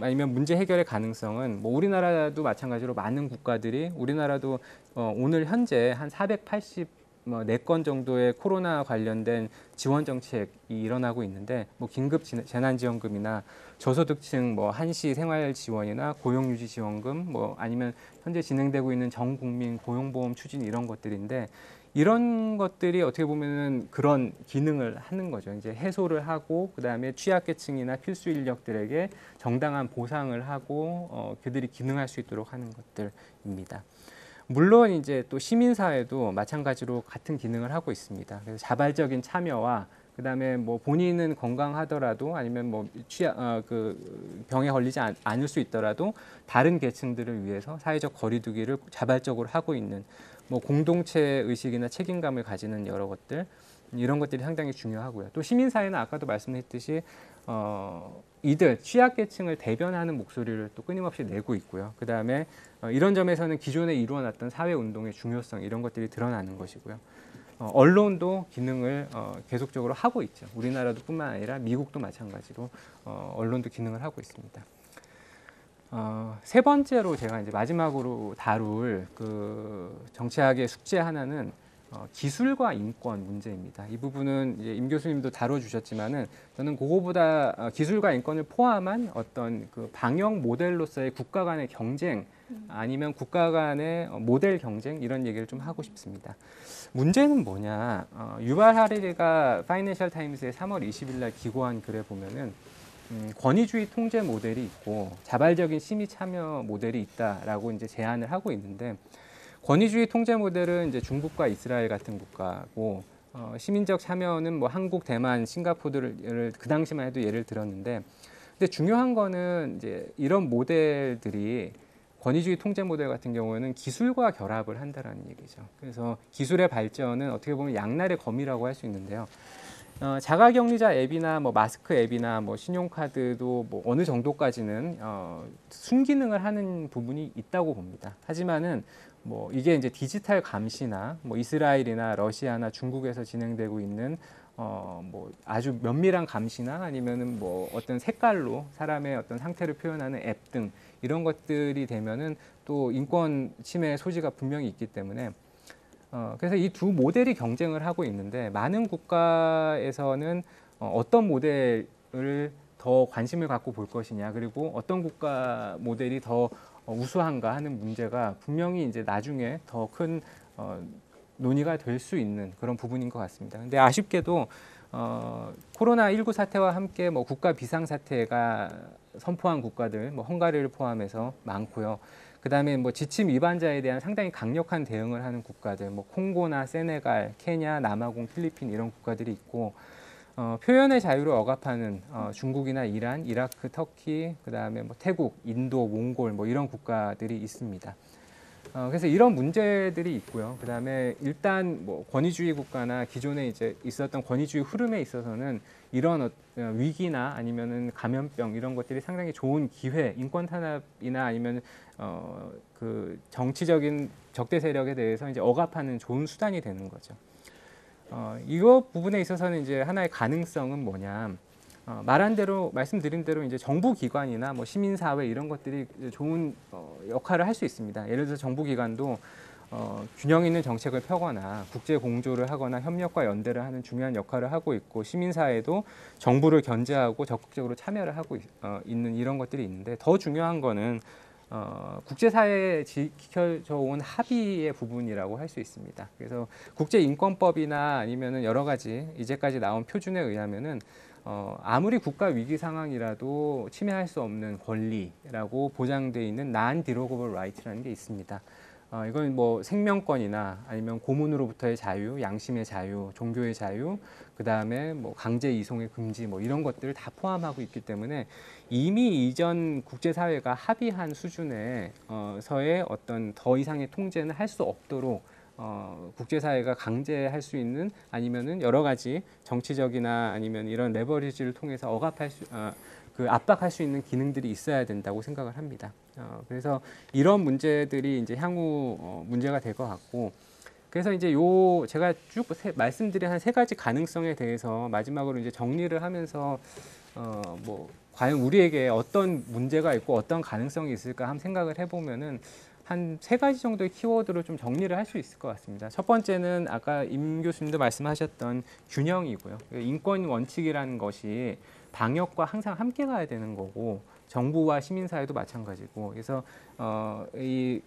아니면 문제 해결의 가능성은 뭐 우리나라도 마찬가지로 많은 국가들이 우리나라도 오늘 현재 한 484건 정도의 코로나 관련된 지원 정책이 일어나고 있는데 뭐 긴급 재난지원금이나 저소득층 뭐 한시 생활 지원이나 고용유지 지원금 뭐 아니면 현재 진행되고 있는 전 국민 고용보험 추진 이런 것들인데 이런 것들이 어떻게 보면은 그런 기능을 하는 거죠. 이제 해소를 하고 그다음에 취약계층이나 필수 인력들에게 정당한 보상을 하고 그들이 기능할 수 있도록 하는 것들입니다. 물론 이제 또 시민사회도 마찬가지로 같은 기능을 하고 있습니다. 그래서 자발적인 참여와 그다음에 뭐 본인은 건강하더라도 아니면 뭐 병에 걸리지 않을 수 있더라도 다른 계층들을 위해서 사회적 거리두기를 자발적으로 하고 있는 뭐 공동체 의식이나 책임감을 가지는 여러 것들 이런 것들이 상당히 중요하고요. 또 시민사회는 아까도 말씀했듯이 이들 취약계층을 대변하는 목소리를 또 끊임없이 내고 있고요. 그 다음에 이런 점에서는 기존에 이루어놨던 사회운동의 중요성 이런 것들이 드러나는 것이고요. 언론도 기능을 계속적으로 하고 있죠. 우리나라도 뿐만 아니라 미국도 마찬가지로 언론도 기능을 하고 있습니다. 세 번째로 제가 이제 마지막으로 다룰 그 정치학의 숙제 하나는 기술과 인권 문제입니다. 이 부분은 이제 임 교수님도 다뤄주셨지만은 저는 그거보다 기술과 인권을 포함한 어떤 그 방역 모델로서의 국가 간의 경쟁 아니면 국가 간의 모델 경쟁 이런 얘기를 좀 하고 싶습니다. 문제는 뭐냐? 유발 하리리가 파이낸셜 타임스에 3월 20일 날 기고한 글에 보면은 권위주의 통제 모델이 있고 자발적인 시민 참여 모델이 있다라고 이제 제안을 하고 있는데 권위주의 통제 모델은 이제 중국과 이스라엘 같은 국가고 시민적 참여는 뭐 한국, 대만, 싱가포르를 그 당시만 해도 예를 들었는데 근데 중요한 거는 이제 이런 모델들이 권위주의 통제 모델 같은 경우에는 기술과 결합을 한다라는 얘기죠. 그래서 기술의 발전은 어떻게 보면 양날의 검이라고 할 수 있는데요. 자가격리자 앱이나 뭐 마스크 앱이나 뭐 신용카드도 뭐 어느 정도까지는 순기능을 하는 부분이 있다고 봅니다. 하지만은 뭐 이게 이제 디지털 감시나 뭐 이스라엘이나 러시아나 중국에서 진행되고 있는 뭐 아주 면밀한 감시나 아니면은 뭐 어떤 색깔로 사람의 어떤 상태를 표현하는 앱 등 이런 것들이 되면은 또 인권 침해 소지가 분명히 있기 때문에 그래서 이 두 모델이 경쟁을 하고 있는데 많은 국가에서는 어떤 모델을 더 관심을 갖고 볼 것이냐 그리고 어떤 국가 모델이 더 우수한가 하는 문제가 분명히 이제 나중에 더 큰 논의가 될 수 있는 그런 부분인 것 같습니다. 근데 아쉽게도 코로나19 사태와 함께 뭐 국가 비상사태가 선포한 국가들, 뭐 헝가리를 포함해서 많고요. 그다음에 뭐 지침 위반자에 대한 상당히 강력한 대응을 하는 국가들, 뭐 콩고나 세네갈, 케냐, 남아공, 필리핀 이런 국가들이 있고 표현의 자유를 억압하는 중국이나 이란, 이라크, 터키, 그다음에 뭐 태국, 인도, 몽골 뭐 이런 국가들이 있습니다. 그래서 이런 문제들이 있고요. 그다음에 일단 뭐 권위주의 국가나 기존에 이제 있었던 권위주의 흐름에 있어서는 이런 위기나 아니면은 감염병 이런 것들이 상당히 좋은 기회, 인권 탄압이나 아니면 그 정치적인 적대 세력에 대해서 이제 억압하는 좋은 수단이 되는 거죠. 이거 부분에 있어서는 이제 하나의 가능성은 뭐냐? 말한 대로 말씀드린 대로 이제 정부 기관이나 뭐 시민사회 이런 것들이 좋은 역할을 할 수 있습니다. 예를 들어서 정부 기관도 균형 있는 정책을 펴거나 국제 공조를 하거나 협력과 연대를 하는 중요한 역할을 하고 있고 시민사회도 정부를 견제하고 적극적으로 참여를 하고 있는 이런 것들이 있는데 더 중요한 거는 국제사회에 지켜져 온 합의의 부분이라고 할 수 있습니다. 그래서 국제인권법이나 아니면은 여러 가지 이제까지 나온 표준에 의하면은 아무리 국가 위기 상황이라도 침해할 수 없는 권리라고 보장되어 있는 non-derogable right라는 게 있습니다. 이건 뭐 생명권이나 아니면 고문으로부터의 자유, 양심의 자유, 종교의 자유, 그 다음에 뭐 강제 이송의 금지 뭐 이런 것들을 다 포함하고 있기 때문에 이미 이전 국제사회가 합의한 수준의 서의 어떤 더 이상의 통제는 할 수 없도록 국제사회가 강제할 수 있는 아니면은 여러 가지 정치적이나 아니면 이런 레버리지를 통해서 억압할 그 압박할 수 있는 기능들이 있어야 된다고 생각을 합니다. 그래서 이런 문제들이 이제 향후 문제가 될 것 같고, 그래서 이제 제가 쭉 말씀드린 한 3가지 가능성에 대해서 마지막으로 이제 정리를 하면서 뭐 과연 우리에게 어떤 문제가 있고 어떤 가능성이 있을까 한번 생각을 해보면은 한 3가지 정도의 키워드로 좀 정리를 할 수 있을 것 같습니다. 첫 번째는 아까 임 교수님도 말씀하셨던 균형이고요. 인권 원칙이라는 것이 방역과 항상 함께 가야 되는 거고 정부와 시민사회도 마찬가지고 그래서 이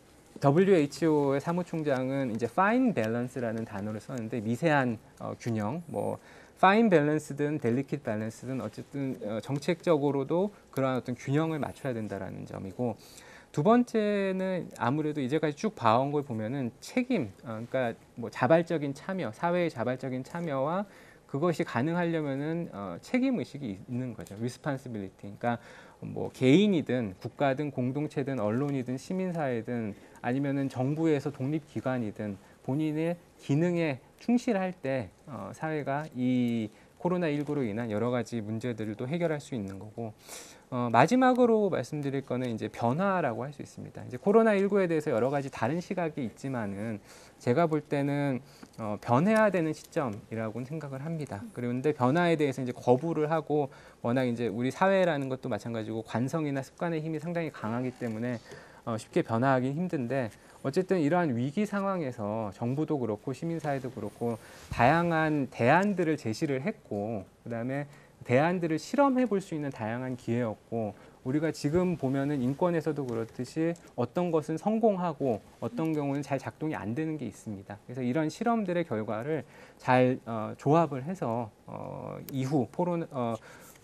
WHO의 사무총장은 이제 fine balance라는 단어를 썼는데 미세한 균형, 뭐 fine balance든 delicate balance든 어쨌든 정책적으로도 그러한 어떤 균형을 맞춰야 된다라는 점이고 두 번째는 아무래도 이제까지 쭉 봐온 걸 보면은 책임, 그러니까 뭐 자발적인 참여, 사회의 자발적인 참여와 그것이 가능하려면은 책임 의식이 있는 거죠. responsibility. 그러니까 뭐 개인이든 국가든 공동체든 언론이든 시민사회든 아니면은 정부에서 독립기관이든 본인의 기능에 충실할 때 사회가 이 코로나19로 인한 여러 가지 문제들도 해결할 수 있는 거고 마지막으로 말씀드릴 거는 이제 변화라고 할 수 있습니다. 이제 코로나19에 대해서 여러 가지 다른 시각이 있지만은 제가 볼 때는 변해야 되는 시점이라고는 생각을 합니다. 그런데 변화에 대해서 이제 거부를 하고 워낙 이제 우리 사회라는 것도 마찬가지고 관성이나 습관의 힘이 상당히 강하기 때문에 쉽게 변화하기 힘든데 어쨌든 이러한 위기 상황에서 정부도 그렇고 시민사회도 그렇고 다양한 대안들을 제시를 했고 그다음에 대안들을 실험해 볼 수 있는 다양한 기회였고 우리가 지금 보면은 인권에서도 그렇듯이 어떤 것은 성공하고 어떤 경우는 잘 작동이 안 되는 게 있습니다. 그래서 이런 실험들의 결과를 잘 조합을 해서 이후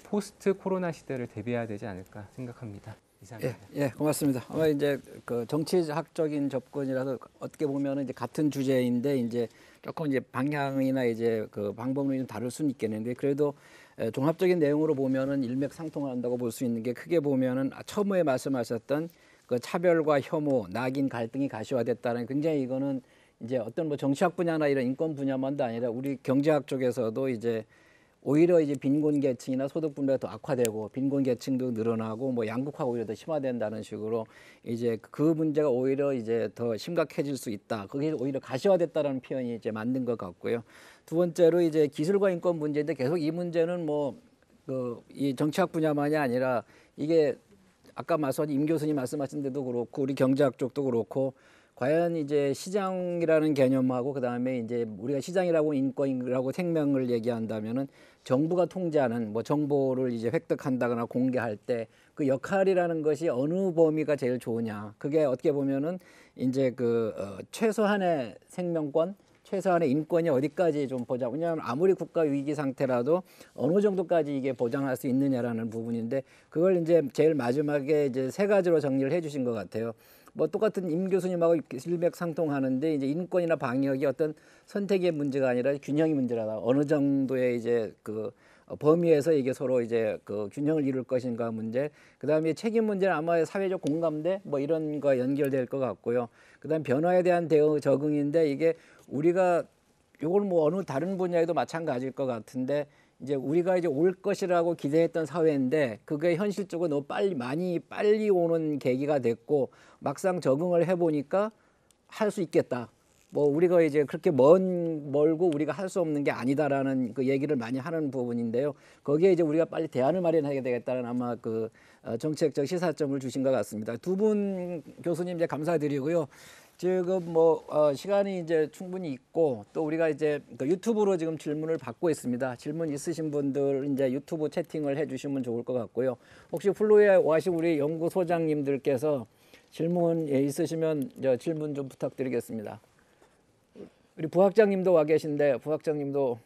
포스트 코로나 시대를 대비해야 되지 않을까 생각합니다. 이상입니다. 예, 고맙습니다. 아마 이제 그 정치학적인 접근이라서 어떻게 보면은 이제 같은 주제인데 이제 조금 이제 방향이나 이제 그 방법론이 좀 다를 수는 있겠는데 그래도 종합적인 내용으로 보면은 일맥상통한다고 볼 수 있는 게 크게 보면은 처음에 말씀하셨던 그 차별과 혐오, 낙인, 갈등이 가시화됐다는 굉장히 이거는 이제 어떤 뭐 정치학 분야나 이런 인권 분야만도 아니라 우리 경제학 쪽에서도 이제 오히려 이제 빈곤 계층이나 소득 분배가 더 악화되고 빈곤 계층도 늘어나고 뭐 양극화가 오히려 더 심화된다는 식으로 이제 그 문제가 오히려 이제 더 심각해질 수 있다. 그게 오히려 가시화됐다라는 표현이 이제 맞는 것 같고요. 두 번째로 이제 기술과 인권 문제인데 계속 이 문제는 뭐 이 정치학 분야만이 아니라 이게 아까 임 교수님 말씀하신 데도 그렇고 우리 경제학 쪽도 그렇고 과연 이제 시장이라는 개념하고 그다음에 이제 우리가 시장이라고 인권이라고 생명을 얘기한다면은 정부가 통제하는 뭐 정보를 이제 획득한다거나 공개할 때 그 역할이라는 것이 어느 범위가 제일 좋으냐. 그게 어떻게 보면은 이제 최소한의 생명권, 최소한의 인권이 어디까지 좀 보장. 왜냐하면 아무리 국가 위기 상태라도 어느 정도까지 이게 보장할 수 있느냐라는 부분인데 그걸 이제 제일 마지막에 이제 3가지로 정리를 해주신 것 같아요. 뭐 똑같은 임 교수님하고 일맥상통하는데 이제 인권이나 방역이 어떤 선택의 문제가 아니라 균형의 문제라다. 어느 정도의 이제 그 범위에서 이게 서로 이제 그 균형을 이룰 것인가 문제. 그다음에 책임 문제는 아마 사회적 공감대 뭐 이런 거 연결될 것 같고요. 그다음 변화에 대한 대응 적응인데 이게 우리가 이걸 뭐 어느 다른 분야에도 마찬가지일 것 같은데 이제 우리가 이제 올 것이라고 기대했던 사회인데 그게 현실적으로 너무 빨리 오는 계기가 됐고 막상 적응을 해보니까 할 수 있겠다. 뭐 우리가 이제 그렇게 멀고 우리가 할 수 없는 게 아니다라는 그 얘기를 많이 하는 부분인데요. 거기에 이제 우리가 빨리 대안을 마련하게 되겠다는 아마 그 정책적 시사점을 주신 것 같습니다. 두 분 교수님 이제 감사드리고요. 지금 뭐 시간이 이제 충분히 있고 또 우리가 이제 그 유튜브로 지금 질문을 받고 있습니다. 질문 있으신 분들 이제 유튜브 채팅을 해주시면 좋을 것 같고요. 혹시 플로에 와신 우리 연구소장님들께서 질문 있으시면 질문 좀 부탁드리겠습니다. 우리 부학장님도 와 계신데 부학장님도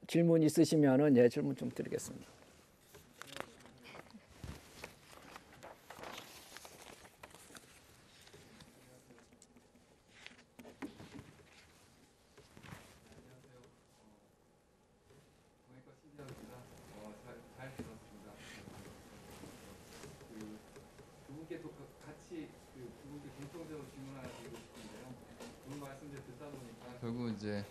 질문 있으시면은 질문 좀 드리겠습니다. 결국 이제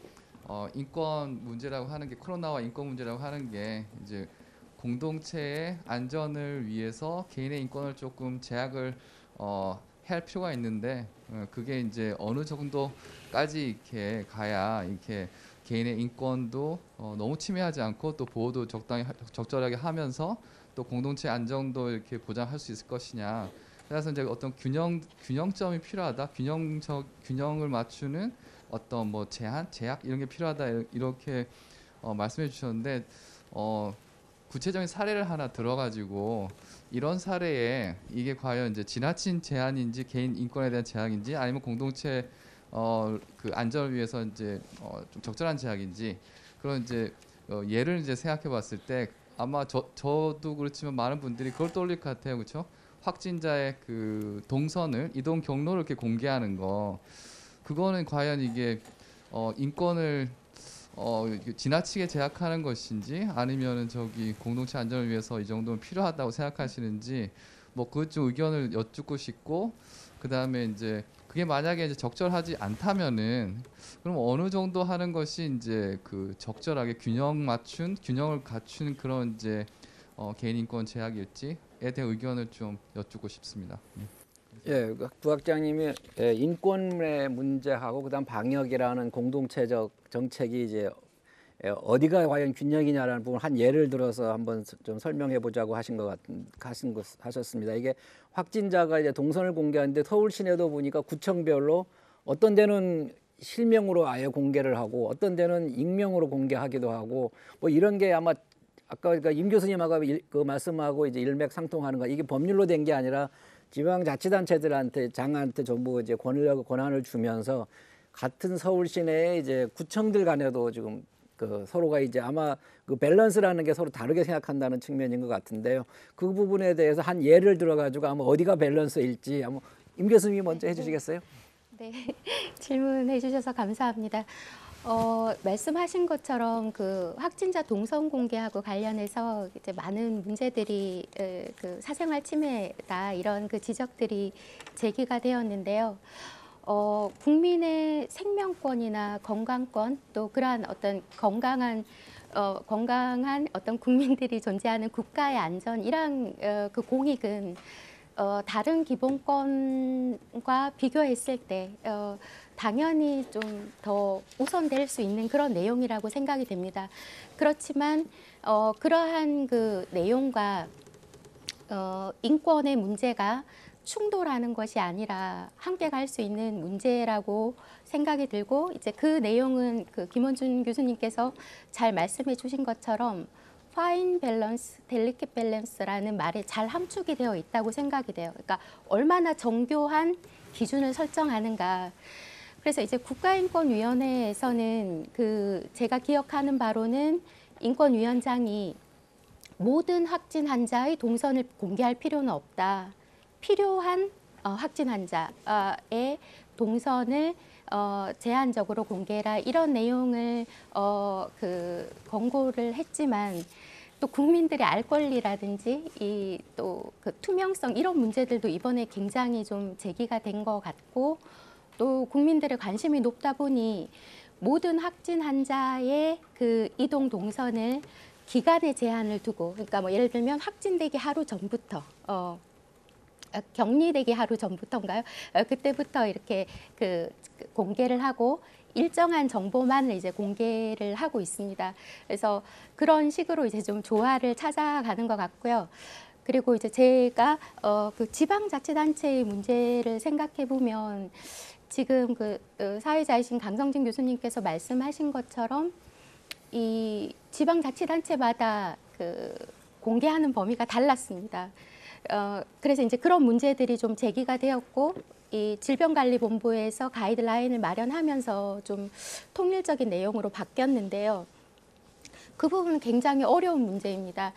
인권 문제라고 하는 게 코로나와 인권 문제라고 하는 게 이제 공동체의 안전을 위해서 개인의 인권을 조금 제약을 해야 할 필요가 있는데 그게 이제 어느 정도까지 이렇게 가야 이렇게 개인의 인권도 너무 침해하지 않고 또 보호도 적절하게 하면서 또 공동체 안정도 이렇게 보장할 수 있을 것이냐. 그래서 이제 어떤 균형점이 필요하다. 균형을 맞추는 어떤 뭐 제약 이런 게 필요하다 이렇게 말씀해 주셨는데 구체적인 사례를 하나 들어가지고 이런 사례에 이게 과연 이제 지나친 제한인지 개인 인권에 대한 제약인지 아니면 공동체 그 안전을 위해서 이제 좀 적절한 제약인지 그런 이제 예를 이제 생각해봤을 때 아마 저도 그렇지만 많은 분들이 그걸 떠올릴 것 같아요, 그렇죠? 확진자의 그 동선을 이동 경로를 이렇게 공개하는 거. 그거는 과연 이게 인권을 지나치게 제약하는 것인지 아니면은 저기 공동체 안전을 위해서 이 정도는 필요하다고 생각하시는지 뭐 그것 좀 의견을 여쭙고 싶고 그다음에 이제 그게 만약에 이제 적절하지 않다면은 그럼 어느 정도 하는 것이 이제 그 적절하게 균형을 갖춘 그런 이제 개인 인권 제약일지에 대한 의견을 좀 여쭙고 싶습니다. 예, 부학장님이 인권의 문제하고 그다음 방역이라는 공동체적 정책이 이제 어디가 과연 균형이냐라는 부분 한 예를 들어서 한번 좀 설명해 보자고 하셨습니다. 이게 확진자가 이제 동선을 공개하는데 서울 시내도 보니까 구청별로 어떤 데는 실명으로 아예 공개를 하고 어떤 데는 익명으로 공개하기도 하고 뭐 이런 게 아마 아까 그러니까 임 교수님하고 그 말씀하고 이제 일맥상통하는 거 이게 법률로 된 게 아니라 지방자치단체들한테 장한테 전부 이제 권한을 주면서 같은 서울 시내에 이제 구청들 간에도 지금 그 서로가 이제 아마 그 밸런스라는 게 서로 다르게 생각한다는 측면인 것 같은데요. 그 부분에 대해서 한 예를 들어가지고 아마 어디가 밸런스일지 아마 임 교수님이 먼저 해주시겠어요? 네, 질문해 주셔서 감사합니다. 말씀하신 것처럼 그 확진자 동선 공개하고 관련해서 이제 많은 문제들이 그 사생활 침해다 이런 그 지적들이 제기가 되었는데요. 국민의 생명권이나 건강권 또 그러한 어떤 건강한 어떤 국민들이 존재하는 국가의 안전 이런 그 공익은 다른 기본권과 비교했을 때 당연히 좀 더 우선될 수 있는 그런 내용이라고 생각이 됩니다. 그렇지만 그러한 그 내용과 인권의 문제가 충돌하는 것이 아니라 함께 갈 수 있는 문제라고 생각이 들고 이제 그 내용은 그 김원준 교수님께서 잘 말씀해 주신 것처럼 파인 밸런스, 델리킷 밸런스라는 말에 잘 함축이 되어 있다고 생각이 돼요. 그러니까 얼마나 정교한 기준을 설정하는가. 그래서 이제 국가인권위원회에서는 그 제가 기억하는 바로는 인권위원장이 모든 확진 환자의 동선을 공개할 필요는 없다. 필요한 확진 환자의 동선을 제한적으로 공개해라 이런 내용을 권고를 했지만 또 국민들의 알 권리라든지 이 또 그 투명성 이런 문제들도 이번에 굉장히 좀 제기가 된 것 같고 또 국민들의 관심이 높다 보니 모든 확진 환자의 그 이동 동선을 기간에 제한을 두고 그러니까 뭐 예를 들면 확진되기 하루 전부터 격리되기 하루 전부터인가요? 그때부터 이렇게 공개를 하고 일정한 정보만을 이제 공개를 하고 있습니다. 그래서 그런 식으로 이제 좀 조화를 찾아가는 것 같고요. 그리고 이제 제가 그 지방자치단체의 문제를 생각해 보면 지금 사회자이신 강성진 교수님께서 말씀하신 것처럼 이 지방자치단체마다 공개하는 범위가 달랐습니다. 그래서 이제 그런 문제들이 좀 제기가 되었고 이 질병관리본부에서 가이드라인을 마련하면서 좀 통일적인 내용으로 바뀌었는데요. 그 부분은 굉장히 어려운 문제입니다.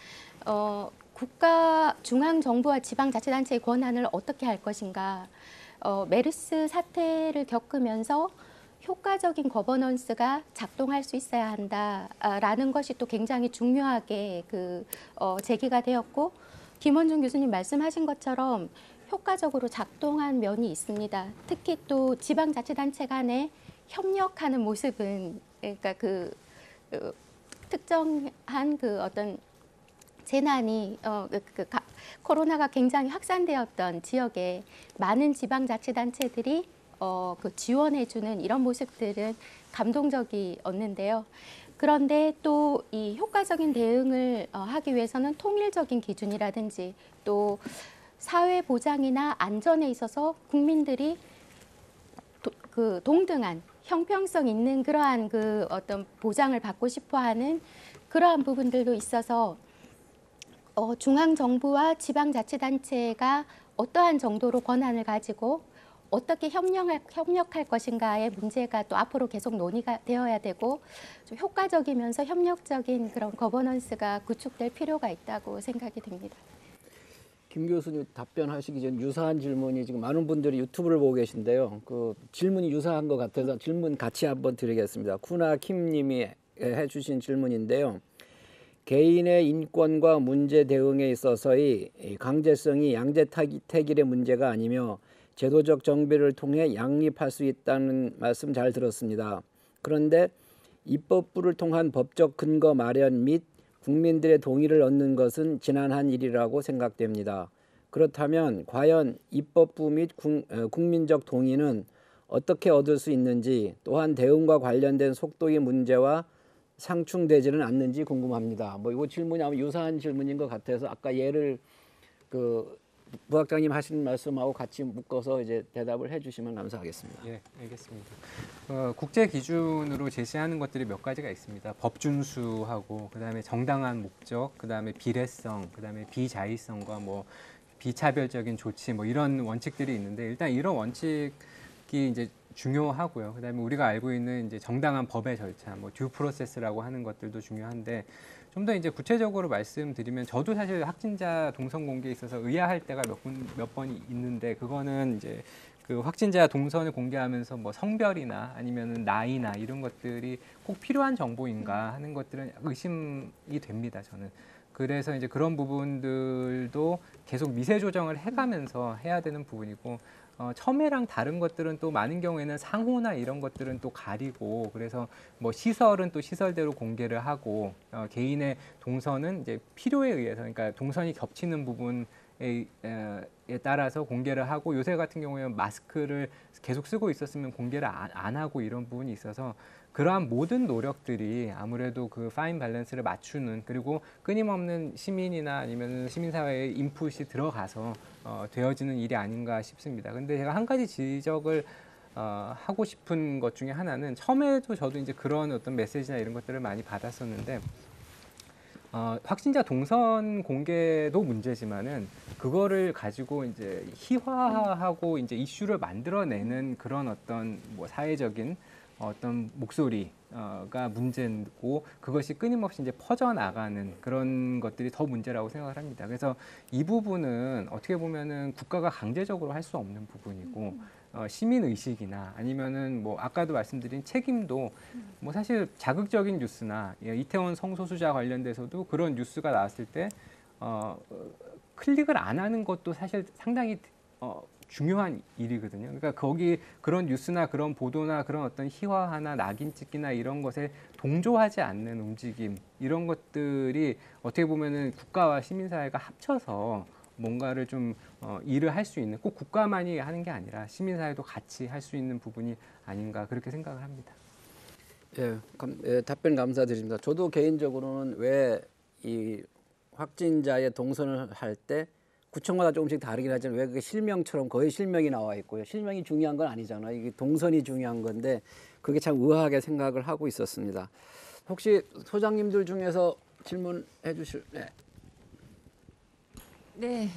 국가 중앙정부와 지방자치단체의 권한을 어떻게 할 것인가. 메르스 사태를 겪으면서 효과적인 거버넌스가 작동할 수 있어야 한다라는 것이 또 굉장히 중요하게 제기가 되었고 김원중 교수님 말씀하신 것처럼 효과적으로 작동한 면이 있습니다. 특히 또 지방자치단체 간에 협력하는 모습은 그러니까 특정한 어떤 재난이 코로나가 굉장히 확산되었던 지역에 많은 지방자치단체들이 지원해주는 이런 모습들은 감동적이었는데요. 그런데 또 이 효과적인 대응을 하기 위해서는 통일적인 기준이라든지 또 사회 보장이나 안전에 있어서 국민들이 동등한 형평성 있는 그러한 어떤 보장을 받고 싶어하는 그러한 부분들도 있어서 중앙정부와 지방자치단체가 어떠한 정도로 권한을 가지고 어떻게 협력할 것인가의 문제가 또 앞으로 계속 논의가 되어야 되고 좀 효과적이면서 협력적인 그런 거버넌스가 구축될 필요가 있다고 생각이 됩니다. 김 교수님 답변하시기 전 유사한 질문이 지금 많은 분들이 유튜브를 보고 계신데요. 그 질문이 유사한 것 같아서 질문 같이 한번 드리겠습니다. 쿠나 킴님이 해주신 질문인데요. 개인의 인권과 문제 대응에 있어서의 강제성이 양제택일의 문제가 아니며 제도적 정비를 통해 양립할 수 있다는 말씀 잘 들었습니다. 그런데 입법부를 통한 법적 근거 마련 및 국민들의 동의를 얻는 것은 지난한 일이라고 생각됩니다. 그렇다면 과연 입법부 및 국민적 동의는 어떻게 얻을 수 있는지 또한 대응과 관련된 속도의 문제와 상충되지는 않는지 궁금합니다. 이 질문이 아마 유사한 질문인 것 같아서 아까 예를 부학장님 하신 말씀하고 같이 묶어서 이제 대답을 해주시면 감사하겠습니다. 예, 알겠습니다. 국제 기준으로 제시하는 것들이 몇 가지가 있습니다. 법 준수하고 그다음에 정당한 목적, 그다음에 비례성, 그다음에 비자의성과 비차별적인 조치 이런 원칙들이 있는데 일단 이런 원칙이 이제 중요하고요. 그다음에 우리가 알고 있는 이제 정당한 법의 절차, 듀 프로세스라고 하는 것들도 중요한데 좀 더 이제 구체적으로 말씀드리면 저도 사실 확진자 동선 공개에 있어서 의아할 때가 몇 번 있는데 그거는 이제 그 확진자 동선을 공개하면서 성별이나 아니면은 나이나 이런 것들이 꼭 필요한 정보인가 하는 것들은 의심이 됩니다. 저는. 그래서 이제 그런 부분들도 계속 미세 조정을 해가면서 해야 되는 부분이고 처음에랑 다른 것들은 또 많은 경우에는 상호나 이런 것들은 또 가리고 그래서 시설은 또 시설대로 공개를 하고 개인의 동선은 이제 필요에 의해서 그러니까 동선이 겹치는 부분에 따라서 공개를 하고 요새 같은 경우에는 마스크를 계속 쓰고 있었으면 공개를 안 하고 이런 부분이 있어서 그러한 모든 노력들이 아무래도 그 파인 밸런스를 맞추는 그리고 끊임없는 시민이나 아니면 시민사회의 인풋이 들어가서 되어지는 일이 아닌가 싶습니다. 근데 제가 한 가지 지적을 하고 싶은 것 중에 하나는 처음에도 저도 이제 그런 어떤 메시지나 이런 것들을 많이 받았었는데 확진자 동선 공개도 문제지만은 그거를 가지고 이제 희화하고 이제 이슈를 만들어내는 그런 어떤 사회적인 어떤 목소리가 문제고 그것이 끊임없이 이제 퍼져나가는 그런 것들이 더 문제라고 생각을 합니다. 그래서 이 부분은 어떻게 보면은 국가가 강제적으로 할 수 없는 부분이고 시민 의식이나 아니면은 뭐 아까도 말씀드린 책임도 뭐 사실 자극적인 뉴스나 이태원 성소수자 관련돼서도 그런 뉴스가 나왔을 때 클릭을 안 하는 것도 사실 상당히 중요한 일이거든요. 그러니까 거기 그런 뉴스나 그런 보도나 그런 어떤 희화화나 낙인 찍기나 이런 것에 동조하지 않는 움직임 이런 것들이 어떻게 보면은 국가와 시민사회가 합쳐서 뭔가를 좀 일을 할 수 있는 꼭 국가만이 하는 게 아니라 시민사회도 같이 할 수 있는 부분이 아닌가 그렇게 생각을 합니다. 예, 답변 감사드립니다. 저도 개인적으로는 왜 이 확진자의 동선을 할 때 구청마다 조금씩 다르긴 하지만 왜 그게 실명처럼 거의 실명이 나와 있고요. 실명이 중요한 건 아니잖아요. 이게 동선이 중요한 건데 그게 참 의아하게 생각을 하고 있었습니다. 혹시 소장님들 중에서 질문해 주실? 네. 네,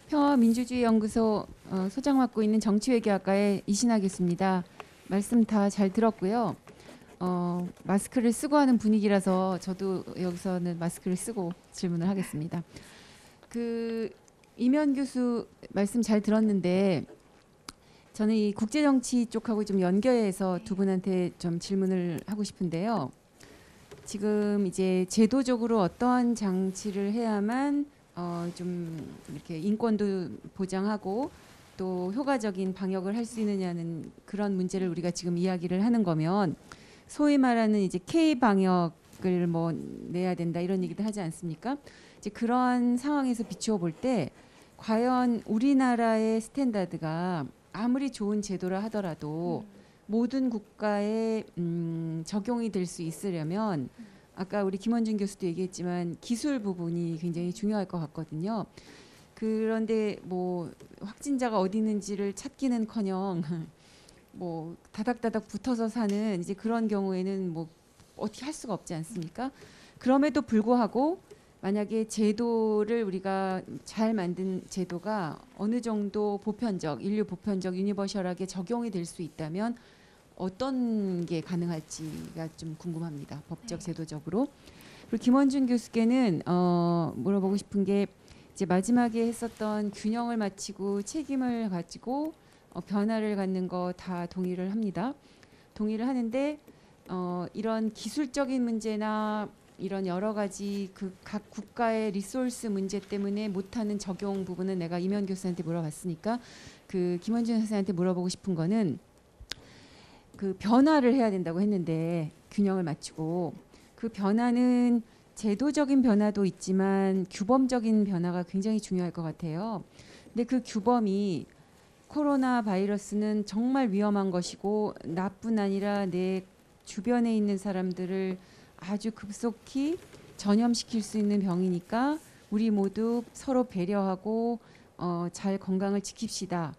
평화민주주의연구소 소장 맡고 있는 정치외교학과의 이신하겠습니다. 말씀 다 잘 들었고요. 마스크를 쓰고 하는 분위기라서 저도 여기서는 마스크를 쓰고 질문을 하겠습니다. 이면 교수 말씀 잘 들었는데 저는 이 국제정치 쪽하고 좀 연결해서 두 분한테 좀 질문을 하고 싶은데요. 지금 이제 제도적으로 어떠한 장치를 해야만 좀 이렇게 인권도 보장하고 또 효과적인 방역을 할 수 있느냐는 그런 문제를 우리가 지금 이야기를 하는 거면 소위 말하는 이제 K 방역을 뭐 내야 된다 이런 얘기도 하지 않습니까? 이제 그런 상황에서 비추어 볼 때 과연 우리나라의 스탠다드가 아무리 좋은 제도라 하더라도 모든 국가에 적용이 될 수 있으려면 아까 우리 김원준 교수도 얘기했지만 기술 부분이 굉장히 중요할 것 같거든요. 그런데 뭐 확진자가 어디 있는지를 찾기는커녕 뭐 다닥다닥 붙어서 사는 이제 그런 경우에는 뭐 어떻게 할 수가 없지 않습니까? 그럼에도 불구하고 만약에 제도를 우리가 잘 만든 제도가 어느 정도 보편적, 인류 보편적, 유니버셜하게 적용이 될 수 있다면 어떤 게 가능할지가 좀 궁금합니다. 법적, 제도적으로. 그리고 김원준 교수께는 물어보고 싶은 게 이제 마지막에 했었던 균형을 맞추고 책임을 가지고 변화를 갖는 거 다 동의를 합니다. 동의를 하는데 이런 기술적인 문제나 이런 여러 가지 그 각 국가의 리소스 문제 때문에 못하는 적용 부분은 내가 이면 교수한테 물어봤으니까 그 김원준 선생한테 물어보고 싶은 거는 그 변화를 해야 된다고 했는데 균형을 맞추고 그 변화는 제도적인 변화도 있지만 규범적인 변화가 굉장히 중요할 것 같아요. 근데 그 규범이 코로나 바이러스는 정말 위험한 것이고 나뿐 아니라 내 주변에 있는 사람들을 아주 급속히 전염시킬 수 있는 병이니까 우리 모두 서로 배려하고 잘 건강을 지킵시다.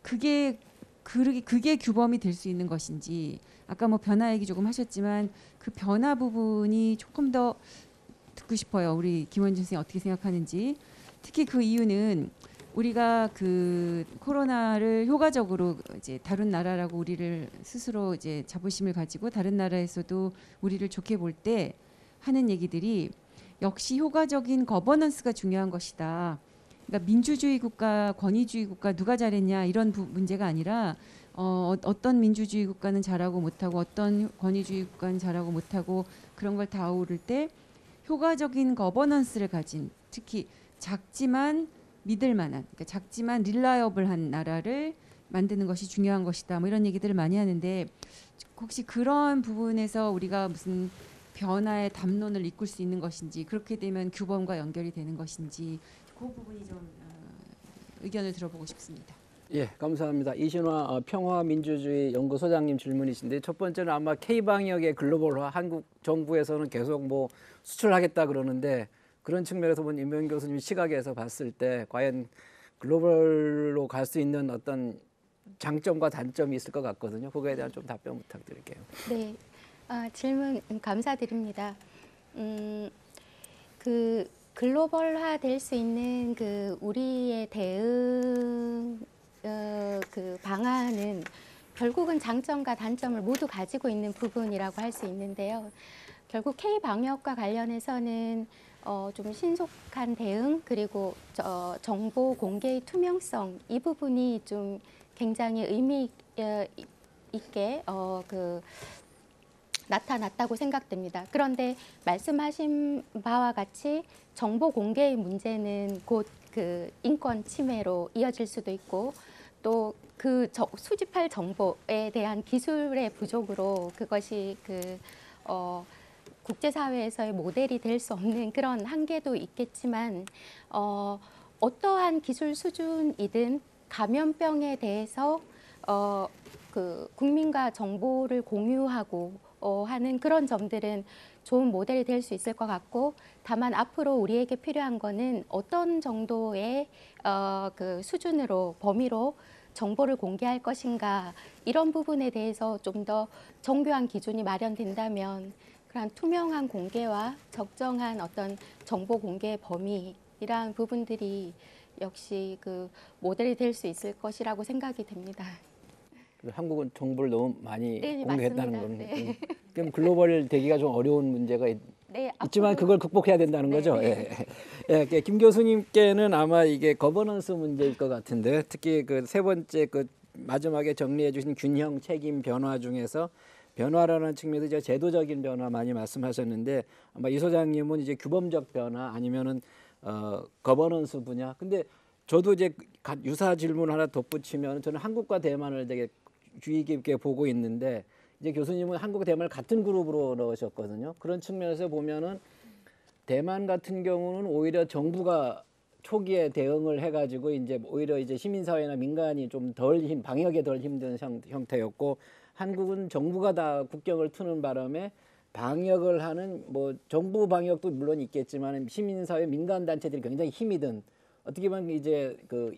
그게 규범이 될 수 있는 것인지 아까 뭐 변화 얘기 조금 하셨지만 그 변화 부분이 조금 더 듣고 싶어요. 우리 김원준 선생님 어떻게 생각하는지. 특히 그 이유는 우리가 그 코로나를 효과적으로 이제 다른 나라라고 우리를 스스로 이제 자부심을 가지고 다른 나라에서도 우리를 좋게 볼 때 하는 얘기들이 역시 효과적인 거버넌스가 중요한 것이다. 그러니까 민주주의 국가, 권위주의 국가 누가 잘했냐 이런 문제가 아니라 어떤 민주주의 국가는 잘하고 못하고 어떤 권위주의 국가는 잘하고 못하고 그런 걸 다 아우를 때 효과적인 거버넌스를 가진 특히 작지만 믿을 만한 그러니까 작지만 릴라이어블한 나라를 만드는 것이 중요한 것이다. 뭐 이런 얘기들을 많이 하는데 혹시 그런 부분에서 우리가 무슨 변화의 담론을 이끌 수 있는 것인지 그렇게 되면 규범과 연결이 되는 것인지 그 부분이 좀 의견을 들어보고 싶습니다. 예, 감사합니다. 이신화 평화민주주의 연구소장님 질문이신데 첫 번째는 아마 K방역의 글로벌화 한국 정부에서는 계속 뭐 수출하겠다 그러는데 그런 측면에서 본 임명 교수님 시각에서 봤을 때 과연 글로벌로 갈 수 있는 어떤 장점과 단점이 있을 것 같거든요. 그거에 대한 좀 답변 부탁드릴게요. 네, 질문 감사드립니다. 그 글로벌화 될 수 있는 그 우리의 대응 그 방안은 결국은 장점과 단점을 모두 가지고 있는 부분이라고 할 수 있는데요. 결국 K-방역과 관련해서는 좀 신속한 대응 그리고 정보 공개의 투명성 이 부분이 좀 굉장히 의미 있게 나타났다고 생각됩니다. 그런데 말씀하신 바와 같이 정보 공개의 문제는 곧 그 인권 침해로 이어질 수도 있고 또 그 수집할 정보에 대한 기술의 부족으로 그것이 국제사회에서의 모델이 될 수 없는 그런 한계도 있겠지만 어떠한 기술 수준이든 감염병에 대해서 국민과 정보를 공유하고 하는 그런 점들은 좋은 모델이 될 수 있을 것 같고 다만 앞으로 우리에게 필요한 거는 어떤 정도의 수준으로 범위로 정보를 공개할 것인가 이런 부분에 대해서 좀 더 정교한 기준이 마련된다면 그런 투명한 공개와 적정한 어떤 정보 공개 범위 이러한 부분들이 역시 그 모델이 될 수 있을 것이라고 생각이 됩니다. 한국은 정보를 너무 많이 네, 공개했다는 맞습니다. 겁니다. 네. 그럼 글로벌 되기가 좀 어려운 문제가 네, 있지만 앞으로- 그걸 극복해야 된다는 네. 거죠. 예. 예, 김 교수님께는 아마 이게 거버넌스 문제일 것 같은데 특히 그 세 번째 그 마지막에 정리해 주신 균형 책임 변화 중에서 변화라는 측면에서 이제 제도적인 변화 많이 말씀하셨는데 아마 이 소장님은 이제 규범적 변화 아니면은 거버넌스 분야. 근데 저도 이제 유사 질문 하나 덧붙이면 저는 한국과 대만을 되게 주의 깊게 보고 있는데 이제 교수님은 한국 대만을 같은 그룹으로 넣으셨거든요. 그런 측면에서 보면은 대만 같은 경우는 오히려 정부가 초기에 대응을 해가지고 이제 오히려 이제 시민사회나 민간이 좀 방역에 덜 힘든 형태였고 한국은 정부가 다 국경을 트는 바람에 방역을 하는 뭐 정부 방역도 물론 있겠지만 시민사회 민간 단체들이 굉장히 힘이 든 어떻게 보면 이제 그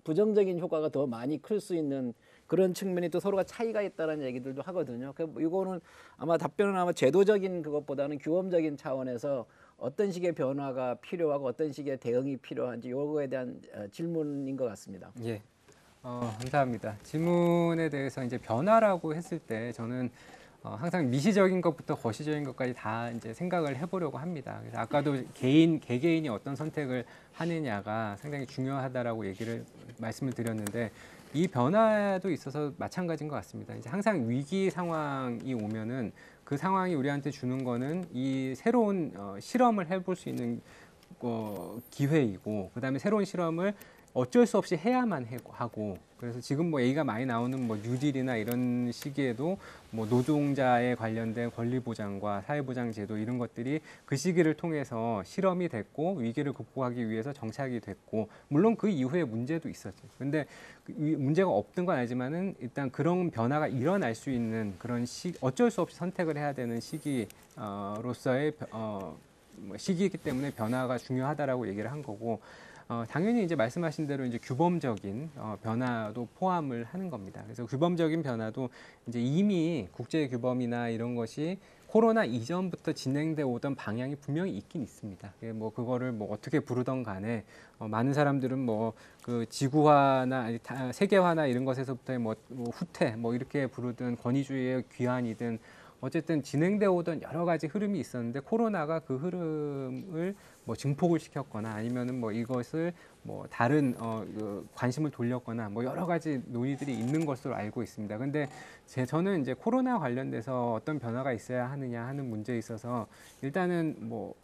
부정적인 효과가 더 많이 클 수 있는 그런 측면이 또 서로가 차이가 있다는 얘기들도 하거든요. 그 이거는 아마 답변은 아마 제도적인 그것보다는 규범적인 차원에서 어떤 식의 변화가 필요하고 어떤 식의 대응이 필요한지 요거에 대한 질문인 것 같습니다. 예. 감사합니다. 질문에 대해서 이제 변화라고 했을 때 저는 항상 미시적인 것부터 거시적인 것까지 다 이제 생각을 해보려고 합니다. 그래서 아까도 개개인이 어떤 선택을 하느냐가 상당히 중요하다라고 말씀을 드렸는데 이 변화도 있어서 마찬가지인 것 같습니다. 이제 항상 위기 상황이 오면은 그 상황이 우리한테 주는 거는 이 새로운 실험을 해볼 수 있는 기회이고, 그다음에 새로운 실험을 어쩔 수 없이 해야만 하고, 그래서 지금 뭐 얘기가 많이 나오는 뭐 뉴딜이나 이런 시기에도 뭐 노동자에 관련된 권리 보장과 사회 보장 제도 이런 것들이 그 시기를 통해서 실험이 됐고 위기를 극복하기 위해서 정착이 됐고, 물론 그 이후에 문제도 있었죠. 근데 문제가 없던 건 아니지만은 일단 그런 변화가 일어날 수 있는 그런 어쩔 수 없이 선택을 해야 되는 시기로서의 시기이기 때문에 변화가 중요하다라고 얘기를 한 거고, 당연히 이제 말씀하신 대로 이제 규범적인 변화도 포함을 하는 겁니다. 그래서 규범적인 변화도 이제 이미 국제 규범이나 이런 것이 코로나 이전부터 진행돼 오던 방향이 분명히 있긴 있습니다. 뭐 그거를 뭐 어떻게 부르던 간에 많은 사람들은 뭐 그 지구화나 세계화나 이런 것에서부터 뭐 후퇴 뭐 이렇게 부르든 권위주의의 귀환이든 어쨌든 진행돼 오던 여러 가지 흐름이 있었는데 코로나가 그 흐름을 뭐 증폭을 시켰거나 아니면은 뭐 이것을 뭐 다른 관심을 돌렸거나 뭐 여러 가지 논의들이 있는 것으로 알고 있습니다. 근데 저는 이제 코로나 관련돼서 어떤 변화가 있어야 하느냐 하는 문제에 있어서 일단은 뭐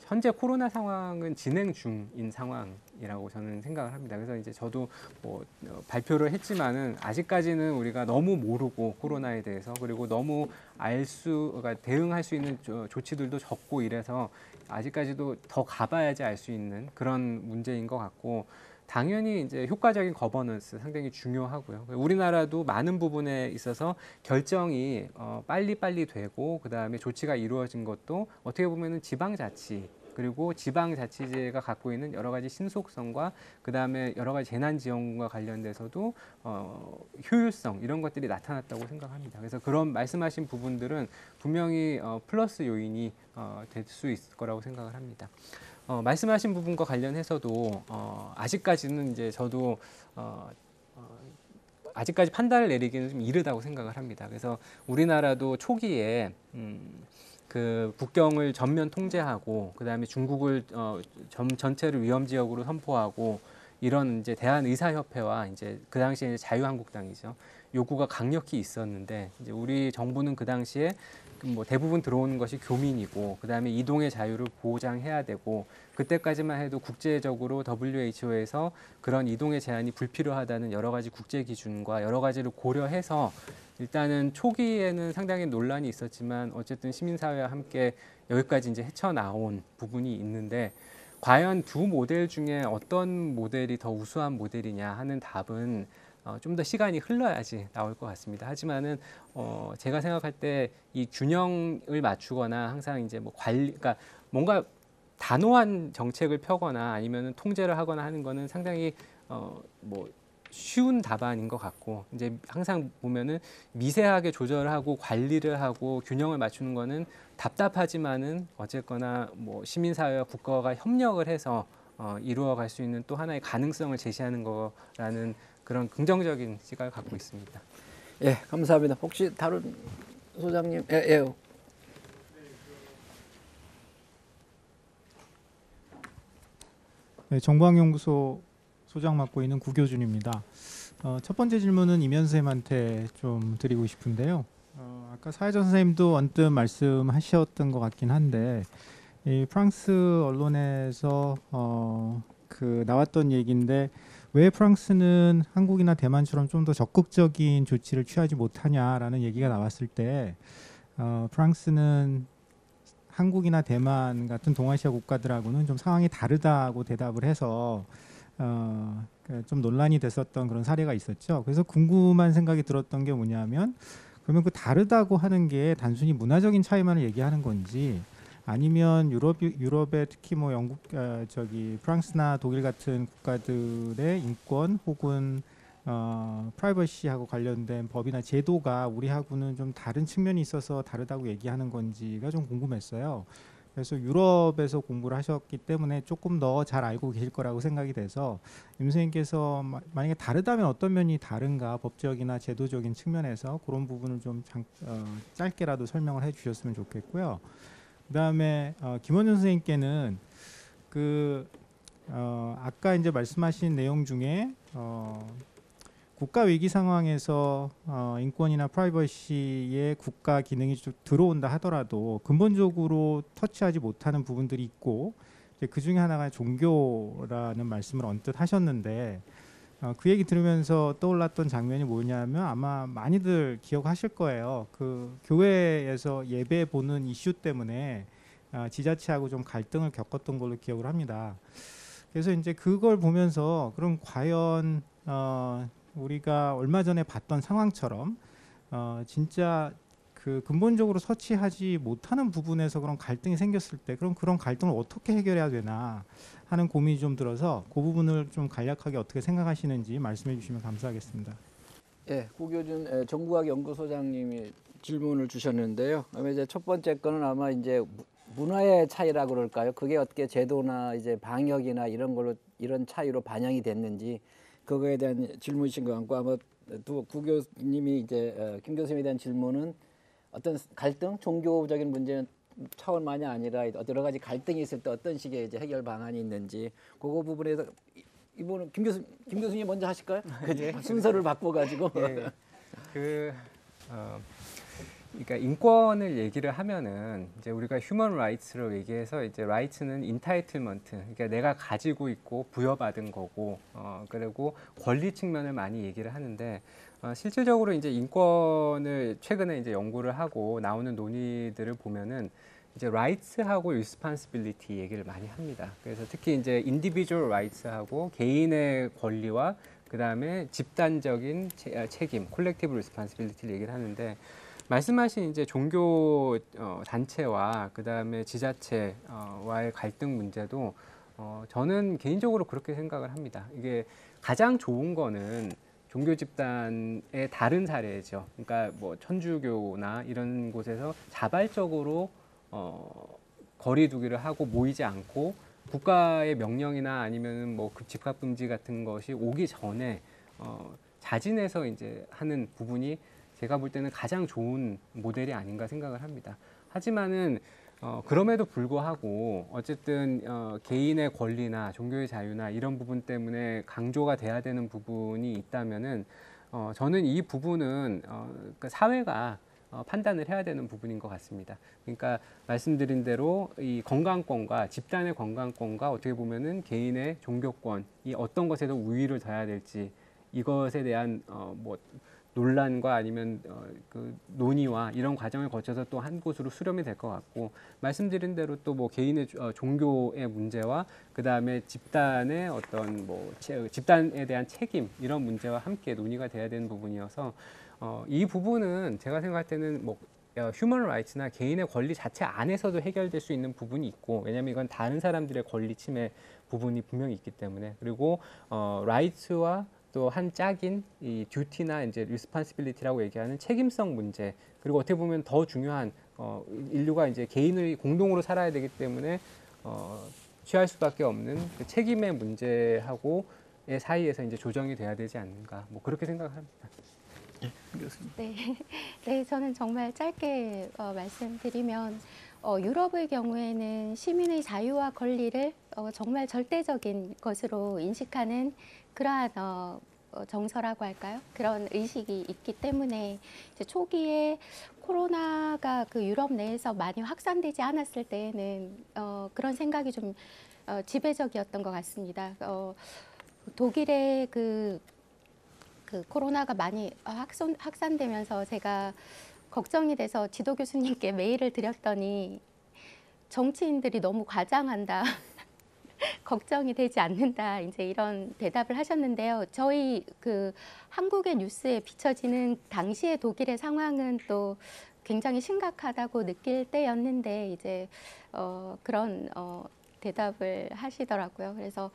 현재 코로나 상황은 진행 중인 상황이라고 저는 생각을 합니다. 그래서 이제 저도 뭐 발표를 했지만은 아직까지는 우리가 너무 모르고 코로나에 대해서, 그리고 너무 그러니까 대응할 수 있는 조치들도 적고 이래서 아직까지도 더 가봐야지 알 수 있는 그런 문제인 것 같고, 당연히 이제 효과적인 거버넌스 상당히 중요하고요. 우리나라도 많은 부분에 있어서 결정이 빨리빨리 되고 그다음에 조치가 이루어진 것도 어떻게 보면은 지방자치 그리고 지방자치제가 갖고 있는 여러 가지 신속성과 그다음에 여러 가지 재난지원과 관련돼서도 효율성 이런 것들이 나타났다고 생각합니다. 그래서 그런 말씀하신 부분들은 분명히 플러스 요인이 될 수 있을 거라고 생각을 합니다. 말씀하신 부분과 관련해서도 아직까지는 이제 저도 아직까지 판단을 내리기는 좀 이르다고 생각을 합니다. 그래서 우리나라도 초기에 그 국경을 전면 통제하고 그다음에 중국을 전체를 위험 지역으로 선포하고 이런 이제 대한의사협회와 이제 그 당시에 이제 자유한국당이죠. 요구가 강력히 있었는데 이제 우리 정부는 그 당시에 뭐 대부분 들어오는 것이 교민이고 그다음에 이동의 자유를 보장해야 되고 그때까지만 해도 국제적으로 WHO에서 그런 이동의 제한이 불필요하다는 여러 가지 국제 기준과 여러 가지를 고려해서 일단은 초기에는 상당히 논란이 있었지만 어쨌든 시민사회와 함께 여기까지 이제 헤쳐나온 부분이 있는데 과연 두 모델 중에 어떤 모델이 더 우수한 모델이냐 하는 답은 좀 더 시간이 흘러야지 나올 것 같습니다. 하지만은 제가 생각할 때 이 균형을 맞추거나 항상 이제 뭐 그러니까 뭔가 단호한 정책을 펴거나 아니면은 통제를 하거나 하는 거는 상당히 뭐 쉬운 답안인 것 같고 이제 항상 보면은 미세하게 조절하고 관리를 하고 균형을 맞추는 거는 답답하지만은 어쨌거나 뭐 시민사회와 국가가 협력을 해서 이루어갈 수 있는 또 하나의 가능성을 제시하는 거라는 그런 긍정적인 시각을 갖고 있습니다. 예, 감사합니다. 혹시 다른 소장님, 예. 네, 정보학연구소 소장 맡고 있는 구교준입니다. 첫 번째 질문은 이면 선생님한테 좀 드리고 싶은데요. 아까 사회자 선생님도 언뜻 말씀하셨던 것 같긴 한데 이 프랑스 언론에서 그 나왔던 얘기인데 왜 프랑스는 한국이나 대만처럼 좀 더 적극적인 조치를 취하지 못하냐라는 얘기가 나왔을 때 프랑스는 한국이나 대만 같은 동아시아 국가들하고는 좀 상황이 다르다고 대답을 해서 좀 논란이 됐었던 그런 사례가 있었죠. 그래서 궁금한 생각이 들었던 게 뭐냐면 그러면 그 다르다고 하는 게 단순히 문화적인 차이만을 얘기하는 건지 아니면 유럽의 특히 뭐 영국 프랑스나 독일 같은 국가들의 인권 혹은 프라이버시하고 관련된 법이나 제도가 우리하고는 좀 다른 측면이 있어서 다르다고 얘기하는 건지가 좀 궁금했어요. 그래서 유럽에서 공부를 하셨기 때문에 조금 더 잘 알고 계실 거라고 생각이 돼서 임 선생님께서 만약에 다르다면 어떤 면이 다른가 법적이나 제도적인 측면에서 그런 부분을 좀 짧게라도 설명을 해주셨으면 좋겠고요. 그다음에 김원준 선생님께는 아까 이제 말씀하신 내용 중에 국가 위기 상황에서 인권이나 프라이버시의 국가 기능이 좀 들어온다 하더라도 근본적으로 터치하지 못하는 부분들이 있고 그 중에 하나가 종교라는 말씀을 언뜻 하셨는데 그 얘기 들으면서 떠올랐던 장면이 뭐냐면 아마 많이들 기억하실 거예요. 그 교회에서 예배 보는 이슈 때문에 지자체하고 좀 갈등을 겪었던 걸로 기억을 합니다. 그래서 이제 그걸 보면서 그럼 과연 우리가 얼마 전에 봤던 상황처럼 진짜 그 근본적으로 서치하지 못하는 부분에서 그런 갈등이 생겼을 때 그럼 그런 갈등을 어떻게 해결해야 되나 하는 고민이 좀 들어서 그 부분을 좀 간략하게 어떻게 생각하시는지 말씀해 주시면 감사하겠습니다. 예, 구교준 정부학 연구소장님이 질문을 주셨는데요. 그러면 이제 첫 번째 거는 아마 이제 문화의 차이라고 그럴까요? 그게 어떻게 제도나 이제 방역이나 이런 걸로 이런 차이로 반영이 됐는지 그거에 대한 질문이신 것 같고 아마 구 교수님이 이제 김 교수님에 대한 질문은 어떤 갈등, 종교적인 문제는 차원만이 아니라 여러 가지 갈등이 있을 때 어떤 식의 이제 해결 방안이 있는지 그거 부분에서 이번은 김 교수님 먼저 하실까요? 순서를 바꿔가지고. 예, 그러니까 인권을 얘기를 하면은 이제 우리가 휴먼 라이츠로 얘기해서 이제 라이츠는 인타이틀먼트, 그러니까 내가 가지고 있고 부여받은 거고, 그리고 권리 측면을 많이 얘기를 하는데 실질적으로 이제 인권을 최근에 이제 연구를 하고 나오는 논의들을 보면은 이제 rights하고 responsibility 얘기를 많이 합니다. 그래서 특히 이제 individual rights하고 개인의 권리와 그 다음에 집단적인 책임, collective responsibility를 얘기를 하는데. 말씀하신 이제 종교 단체와 그 다음에 지자체와의 갈등 문제도 저는 개인적으로 그렇게 생각을 합니다. 이게 가장 좋은 거는 종교 집단의 다른 사례죠. 그러니까 뭐 천주교나 이런 곳에서 자발적으로 거리두기를 하고 모이지 않고 국가의 명령이나 아니면은 뭐 집합 금지 같은 것이 오기 전에 자진해서 이제 하는 부분이 제가 볼 때는 가장 좋은 모델이 아닌가 생각을 합니다. 하지만은 그럼에도 불구하고 어쨌든 개인의 권리나 종교의 자유나 이런 부분 때문에 강조가 돼야 되는 부분이 있다면은 저는 이 부분은 그 사회가 판단을 해야 되는 부분인 것 같습니다. 그러니까 말씀드린 대로 이 건강권과 집단의 건강권과 어떻게 보면은 개인의 종교권이 어떤 것에 더 우위를 둬야 될지 이것에 대한 뭐 논란과 아니면 그 논의와 이런 과정을 거쳐서 또 한 곳으로 수렴이 될 것 같고 말씀드린 대로 또 뭐 개인의 종교의 문제와 그 다음에 집단의 어떤 뭐 집단에 대한 책임 이런 문제와 함께 논의가 돼야 되는 부분이어서 이 부분은 제가 생각할 때는 뭐 휴먼 라이츠나 개인의 권리 자체 안에서도 해결될 수 있는 부분이 있고 왜냐하면 이건 다른 사람들의 권리 침해 부분이 분명히 있기 때문에 그리고 라이츠와 또 한 짝인 이 듀티나 이제 리스폰시빌리티라고 얘기하는 책임성 문제 그리고 어떻게 보면 더 중요한 인류가 이제 개인을 공동으로 살아야 되기 때문에 취할 수밖에 없는 그 책임의 문제하고의 사이에서 이제 조정이 돼야 되지 않는가 뭐 그렇게 생각합니다. 네, 네, 저는 정말 짧게 말씀드리면 유럽의 경우에는 시민의 자유와 권리를 정말 절대적인 것으로 인식하는 그러한 정서라고 할까요? 그런 의식이 있기 때문에 이제 초기에 코로나가 그 유럽 내에서 많이 확산되지 않았을 때에는 그런 생각이 좀 지배적이었던 것 같습니다. 독일의 그 코로나가 많이 확산되면서 제가 걱정이 돼서 지도 교수님께 메일을 드렸더니 정치인들이 너무 과장한다. 걱정이 되지 않는다. 이제 이런 대답을 하셨는데요. 저희 그 한국의 뉴스에 비춰지는 당시의 독일의 상황은 또 굉장히 심각하다고 느낄 때였는데 이제 그런 대답을 하시더라고요. 그래서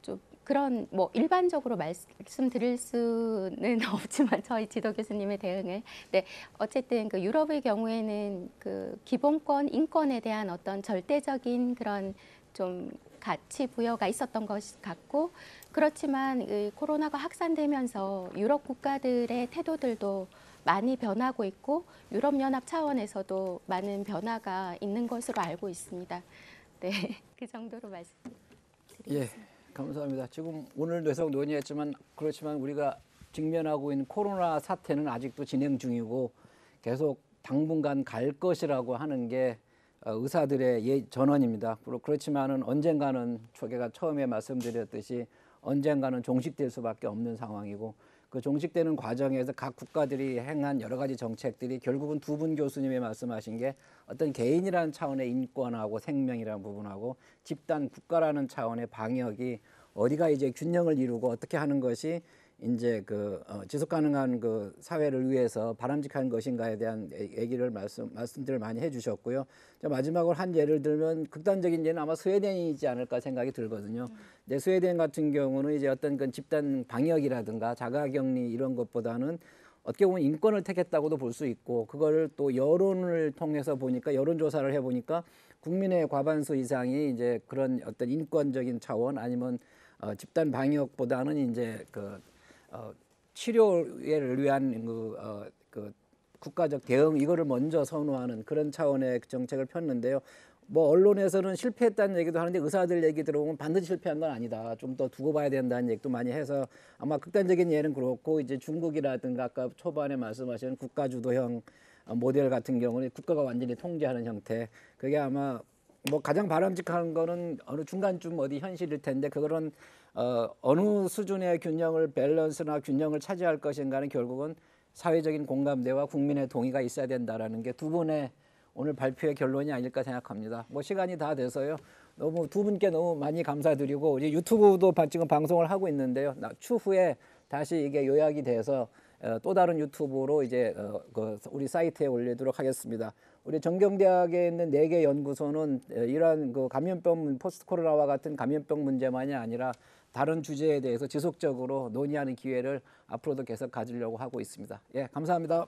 좀 그런 뭐 일반적으로 말씀드릴 수는 없지만 저희 지도 교수님의 대응을 네 어쨌든 그 유럽의 경우에는 그 기본권 인권에 대한 어떤 절대적인 그런 좀 가치 부여가 있었던 것 같고 그렇지만 이 코로나가 확산되면서 유럽 국가들의 태도들도 많이 변하고 있고 유럽연합 차원에서도 많은 변화가 있는 것으로 알고 있습니다. 네, 그 정도로 말씀드리겠습니다. 예. 감사합니다. 지금 오늘 계속 논의했지만 그렇지만 우리가 직면하고 있는 코로나 사태는 아직도 진행 중이고 계속 당분간 갈 것이라고 하는 게 의사들의 전언입니다. 그렇지만은 언젠가는 제가 처음에 말씀드렸듯이 언젠가는 종식될 수밖에 없는 상황이고 그 종식되는 과정에서 각 국가들이 행한 여러 가지 정책들이 결국은 두 분 교수님이 말씀하신 게 어떤 개인이라는 차원의 인권하고 생명이라는 부분하고 집단 국가라는 차원의 방역이 어디가 이제 균형을 이루고 어떻게 하는 것이 이제 그 지속 가능한 그 사회를 위해서 바람직한 것인가에 대한 얘기를 말씀들을 많이 해주셨고요. 마지막으로 한 예를 들면 극단적인 예는 아마 스웨덴이지 않을까 생각이 들거든요. 근데 스웨덴 같은 경우는 이제 어떤 그 집단 방역이라든가 자가격리 이런 것보다는 어떻게 보면 인권을 택했다고도 볼 수 있고 그거를 또 여론을 통해서 보니까 여론조사를 해보니까 국민의 과반수 이상이 이제 그런 어떤 인권적인 차원 아니면 집단 방역보다는 이제 치료를 위한 그 국가적 대응 이거를 먼저 선호하는 그런 차원의 정책을 폈는데요. 뭐 언론에서는 실패했다는 얘기도 하는데 의사들 얘기 들어보면 반드시 실패한 건 아니다. 좀 더 두고 봐야 된다는 얘기도 많이 해서 아마 극단적인 예는 그렇고 이제 중국이라든가 아까 초반에 말씀하신 국가주도형 모델 같은 경우는 국가가 완전히 통제하는 형태. 그게 아마 뭐 가장 바람직한 거는 어느 중간쯤 어디 현실일 텐데 그거는 어느 수준의 균형을 밸런스나 균형을 차지할 것인가는 결국은 사회적인 공감대와 국민의 동의가 있어야 된다라는 게 두 분의 오늘 발표의 결론이 아닐까 생각합니다. 뭐 시간이 다 돼서요. 너무 두 분께 너무 많이 감사드리고 이제 유튜브도 지금 방송을 하고 있는데요. 추후에 다시 이게 요약이 돼서 또 다른 유튜브로 이제 우리 사이트에 올리도록 하겠습니다. 우리 정경대학에 있는 4개 연구소는 이러한 그 감염병 포스트 코로나와 같은 감염병 문제만이 아니라 다른 주제에 대해서 지속적으로 논의하는 기회를 앞으로도 계속 가지려고 하고 있습니다. 예, 감사합니다.